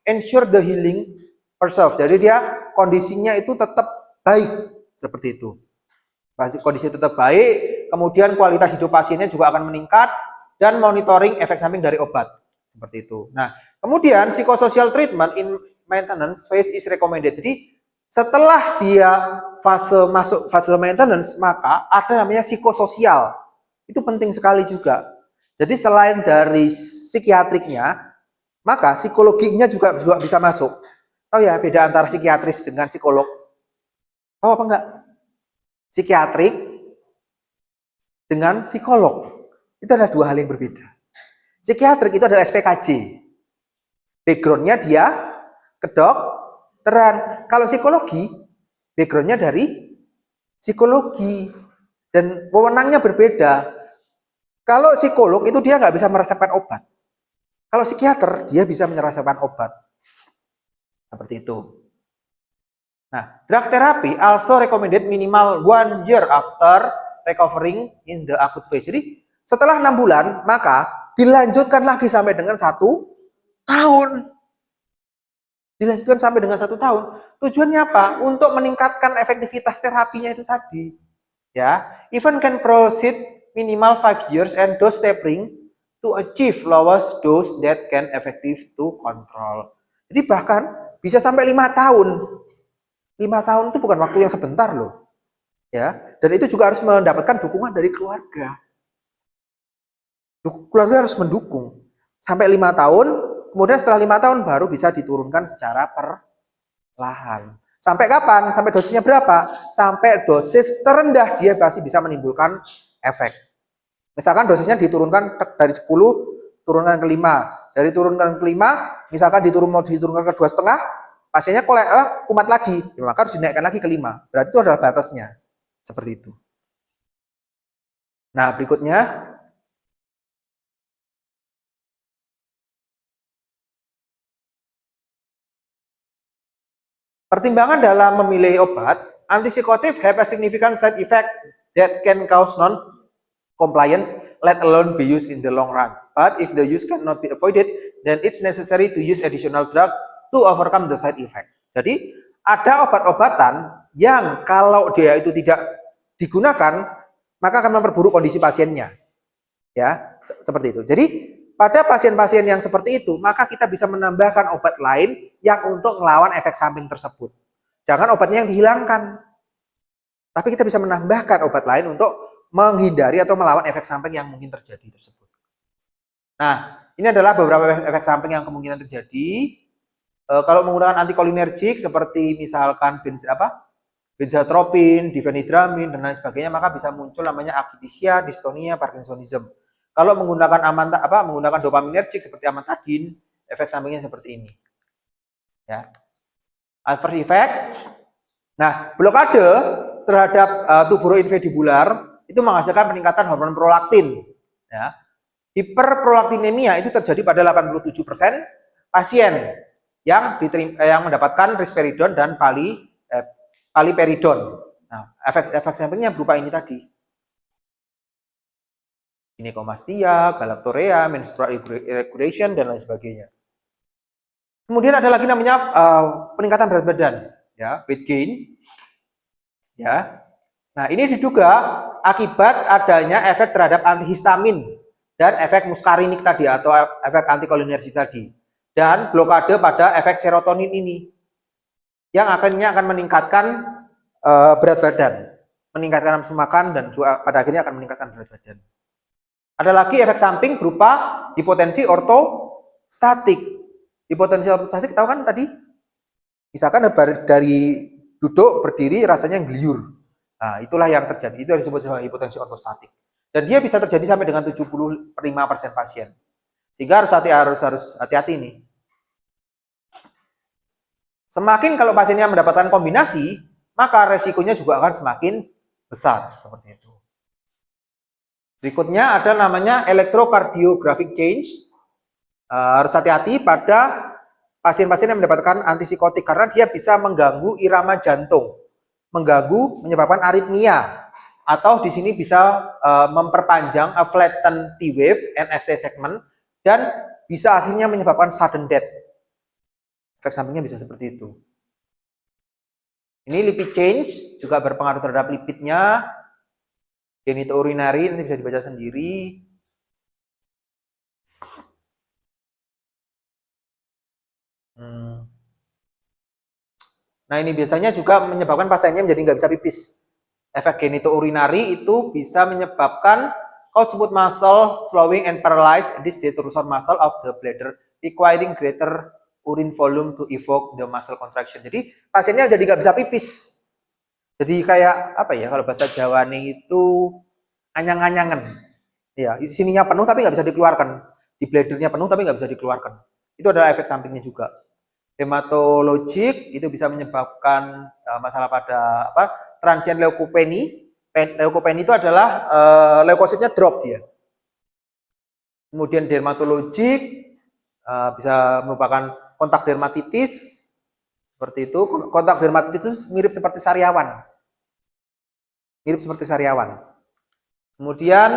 ensure the healing preserve. Jadi dia kondisinya itu tetap baik. Seperti itu. Kondisi tetap baik, kemudian kualitas hidup pasiennya juga akan meningkat, dan monitoring efek samping dari obat. Seperti itu. Nah, kemudian psychosocial treatment in maintenance phase is recommended. Jadi, Setelah dia masuk fase maintenance, maka ada namanya psikososial. Itu penting sekali juga. Jadi selain dari psikiatriknya, maka psikologinya juga bisa masuk. Tahu ya beda antara psikiatris dengan psikolog? Tahu apa enggak? Psikiatrik dengan psikolog. Itu adalah dua hal yang berbeda. Psikiatrik itu adalah SPKJ. Backgroundnya dia kedokteran. Kalau psikologi, backgroundnya dari psikologi. Dan wewenangnya berbeda. Kalau psikolog itu dia nggak bisa merasakan obat. Kalau psikiater, dia bisa merasakan obat. Seperti itu. Nah, drug therapy also recommended minimal 1 year after recovering in the acute phase. Jadi, setelah 6 bulan, maka dilanjutkan lagi sampai dengan 1 tahun. Dilanjutkan sampai dengan 1 tahun. Tujuannya apa? Untuk meningkatkan efektivitas terapinya itu tadi. Ya, even can proceed minimal 5 years and dose tapering to achieve lowest dose that can effective to control. Jadi bahkan bisa sampai 5 tahun. 5 tahun itu bukan waktu yang sebentar loh. Ya, dan itu juga harus mendapatkan dukungan dari keluarga. Keluarga harus mendukung. Sampai 5 tahun, kemudian setelah 5 tahun baru bisa diturunkan secara perlahan. Sampai kapan? Sampai dosisnya berapa? Sampai dosis terendah dia masih bisa menimbulkan efek. Misalkan dosisnya diturunkan dari 10, turunkan ke 5. Dari turunkan ke 5, misalkan diturunkan ke 2,5, pasiennya kumat lagi, maka harus dinaikkan lagi ke 5. Berarti itu adalah batasnya. Seperti itu. Nah, berikutnya. Pertimbangan dalam memilih obat, antipsychotic have a significant side effect that can cause non-compliance, let alone be used in the long run. But if the use cannot be avoided, then it's necessary to use additional drug to overcome the side effect. Jadi, ada obat-obatan yang kalau dia itu tidak digunakan, maka akan memperburuk kondisi pasiennya. Ya, seperti itu. Jadi, pada pasien-pasien yang seperti itu, maka kita bisa menambahkan obat lain yang untuk melawan efek samping tersebut. Jangan obatnya yang dihilangkan. Tapi kita bisa menambahkan obat lain untuk menghindari atau melawan efek samping yang mungkin terjadi tersebut. Nah, ini adalah beberapa efek samping yang kemungkinan terjadi. Kalau menggunakan antikolinergik seperti misalkan benzatropin, difenidramin, dan lain sebagainya, maka bisa muncul namanya akinesia, dystonia, parkinsonism. Kalau menggunakan dopaminergik seperti amantadin, efek sampingnya seperti ini. Ya. Adverse effect. Nah, blokade terhadap tuburoinvestibular itu menghasilkan peningkatan hormon prolaktin. Ya. Hiperprolaktinemia itu terjadi pada 87% pasien yang mendapatkan risperidon dan paliperidon. Nah, efek sampingnya berupa ini tadi. Ginekomastia, galaktorea, menstrual irregulation, dan lain sebagainya. Kemudian ada lagi namanya peningkatan berat badan, ya, weight gain. Ya. Nah, ini diduga akibat adanya efek terhadap antihistamin dan efek muskarinik tadi atau efek antikolinergik tadi. Dan blokade pada efek serotonin ini yang akhirnya akan meningkatkan berat badan, meningkatkan nafsu makan, dan juga pada akhirnya akan meningkatkan berat badan. Ada lagi efek samping berupa hipotensi ortostatik. Hipotensi ortostatik tahu kan tadi? Misalkan dari duduk berdiri rasanya geliur. Nah, itulah yang terjadi. Itu yang disebut sebagai hipotensi ortostatik. Dan dia bisa terjadi sampai dengan 75% pasien. Sehingga harus hati-hati nih. Semakin kalau pasiennya mendapatkan kombinasi, maka resikonya juga akan semakin besar seperti itu. Berikutnya ada namanya electrocardiographic change. Harus hati-hati pada pasien-pasien yang mendapatkan antipsikotik karena dia bisa mengganggu irama jantung, menyebabkan aritmia, atau di sini bisa memperpanjang a flattened T wave and ST segment, dan bisa akhirnya menyebabkan sudden death. Efek sampingnya bisa seperti itu. Ini lipid change juga berpengaruh terhadap lipidnya. Genitourinary nanti bisa dibaca sendiri. Nah, ini biasanya juga menyebabkan pasiennya menjadi nggak bisa pipis. Efek genitourinary itu bisa menyebabkan cause smooth muscle slowing and paralyze this detrusor muscle of the bladder requiring greater urine volume to evoke the muscle contraction. Jadi pasiennya jadi nggak bisa pipis. Jadi kayak apa ya, kalau bahasa Jawa nih itu anyang-anyangan. Ya, sininya penuh tapi nggak bisa dikeluarkan. Di bladernya penuh tapi nggak bisa dikeluarkan. Itu adalah efek sampingnya juga. Hematologik itu bisa menyebabkan masalah pada transient leukopenia. Leukopenia itu adalah leukositnya drop dia. Kemudian dermatologik bisa merupakan kontak dermatitis seperti itu. Kontak dermatitis itu mirip seperti sariawan. Mirip seperti sariawan. Kemudian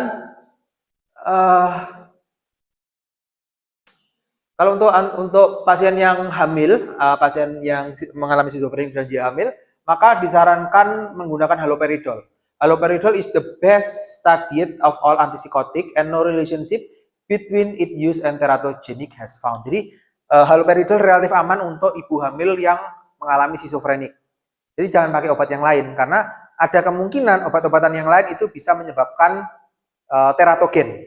kalau untuk pasien yang hamil, pasien yang mengalami schizophrenia dan dia hamil, maka disarankan menggunakan haloperidol. Haloperidol is the best studied of all antipsychotic and no relationship between its use and teratogenic has found. Jadi haloperidol relatif aman untuk ibu hamil yang mengalami schizophrenia. Jadi jangan pakai obat yang lain karena ada kemungkinan obat-obatan yang lain itu bisa menyebabkan teratogen.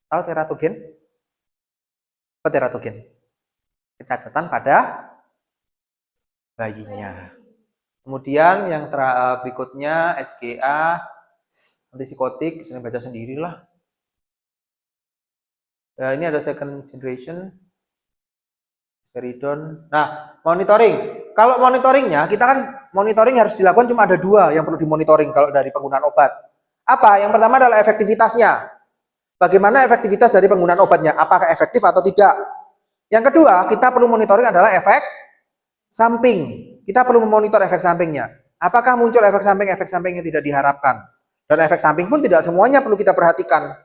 Tahu teratogen? Apa teratogen? Kecacatan pada bayinya. Kemudian yang berikutnya SGA, antipsikotik, bisa baca sendirilah. Ya, ini ada second generation, risperidon. Nah, monitoring. Kalau monitoringnya, kita kan monitoring harus dilakukan cuma ada 2 yang perlu dimonitoring kalau dari penggunaan obat. Apa? Yang pertama adalah efektivitasnya. Bagaimana efektivitas dari penggunaan obatnya? Apakah efektif atau tidak? Yang kedua, kita perlu monitoring adalah efek samping. Kita perlu memonitor efek sampingnya. Apakah muncul efek samping yang tidak diharapkan? Dan efek samping pun tidak semuanya perlu kita perhatikan.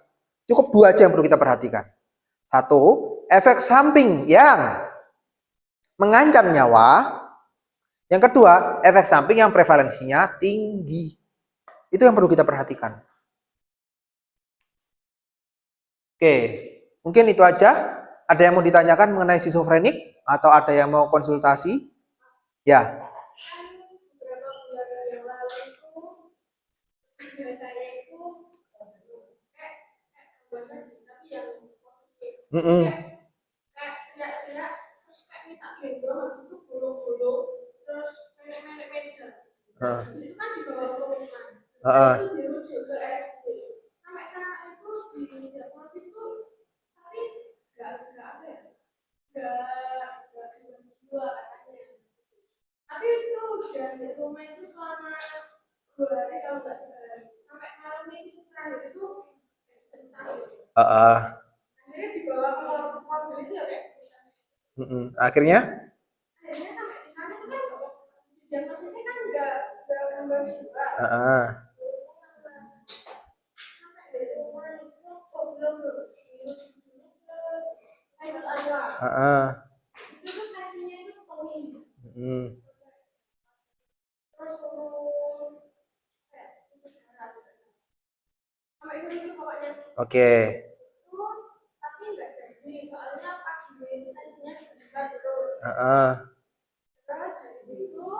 Cukup 2 aja yang perlu kita perhatikan. 1, efek samping yang mengancam nyawa. Yang kedua, efek samping yang prevalensinya tinggi. Itu yang perlu kita perhatikan. Oke, mungkin itu aja. Ada yang mau ditanyakan mengenai schizofrenik atau ada yang mau konsultasi? Ya. Tapi itu dari rumah itu selama 2 hari kalau nggak 3 hari sampai malam itu terakhir itu akhirnya dibawa ke mobil itu ya kayak akhirnya sampai di sana itu kan diagnosisnya kan nggak gambar juga sampai dari rumah itu belum saya ada itu tuh tensinya itu tinggi. Oke. Tapi nggak jadi, soalnya pagi ini tensinya sudah terus. Terus habis itu, 2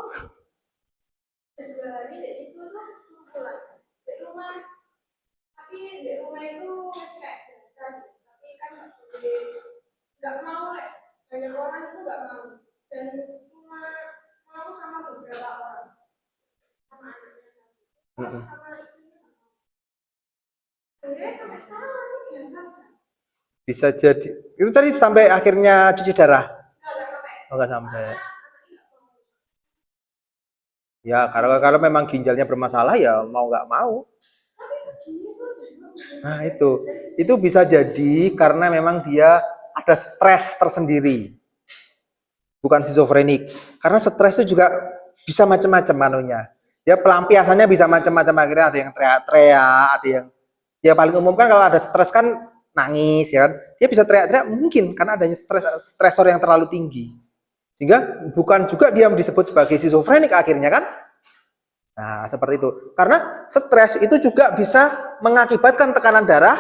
hari di situ tuh pulang di rumah. Tapi di rumah itu kayak biasa sih. Tapi kan nggak mau banyak orang itu nggak mau. Dan cuma mau sama beberapa orang, sama anaknya, sama istrinya. Sampai sekarang masih biasa aja. Bisa jadi. Itu tadi sampai akhirnya cuci darah? Enggak sampai. Oh, enggak sampai. Ya, kalau memang ginjalnya bermasalah ya mau nggak mau. Nah, itu bisa jadi karena memang dia ada stres tersendiri. Bukan schizofrenik. Karena stres itu juga bisa macam-macam manunya. Ya pelampiasannya bisa macam-macam, akhirnya ada yang teriak-teriak, ada yang ya paling umum kan kalau ada stres kan nangis ya kan. Dia bisa teriak-teriak mungkin karena adanya stresor yang terlalu tinggi. Sehingga bukan juga dia disebut sebagai schizofrenik akhirnya kan. Nah, seperti itu. Karena stres itu juga bisa mengakibatkan tekanan darah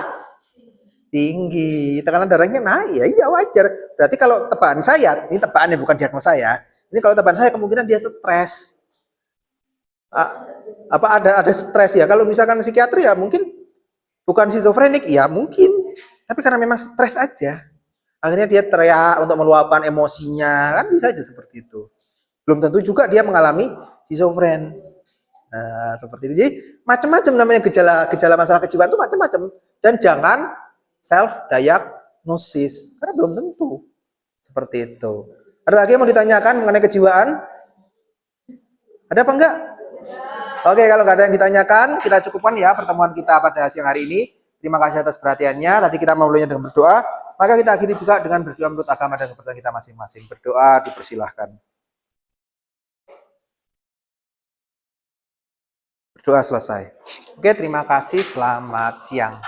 tinggi. Tekanan darahnya naik ya, iya wajar. Berarti kalau tebakan saya, ini tebakannya bukan diagnosa saya. Ini kalau teman saya kemungkinan dia stres. Apa ada stres ya? Kalau misalkan psikiatri ya mungkin bukan skizofrenik, ya mungkin. Tapi karena memang stres aja. Akhirnya dia teriak untuk meluapkan emosinya, kan bisa aja seperti itu. Belum tentu juga dia mengalami skizofren. Nah, seperti itu. Jadi macam-macam namanya gejala masalah kejiwaan itu macam-macam, dan jangan self diagnosis karena belum tentu. Seperti itu. Ada lagi yang mau ditanyakan mengenai kejiwaan? Ada apa enggak? Oke, kalau nggak ada yang ditanyakan, kita cukupkan ya pertemuan kita pada siang hari ini. Terima kasih atas perhatiannya. Tadi kita memulainya dengan berdoa, maka kita akhiri juga dengan berdoa menurut agama dan kepercayaan kita masing-masing. Berdoa dipersilahkan. Berdoa selesai. Oke, terima kasih. Selamat siang.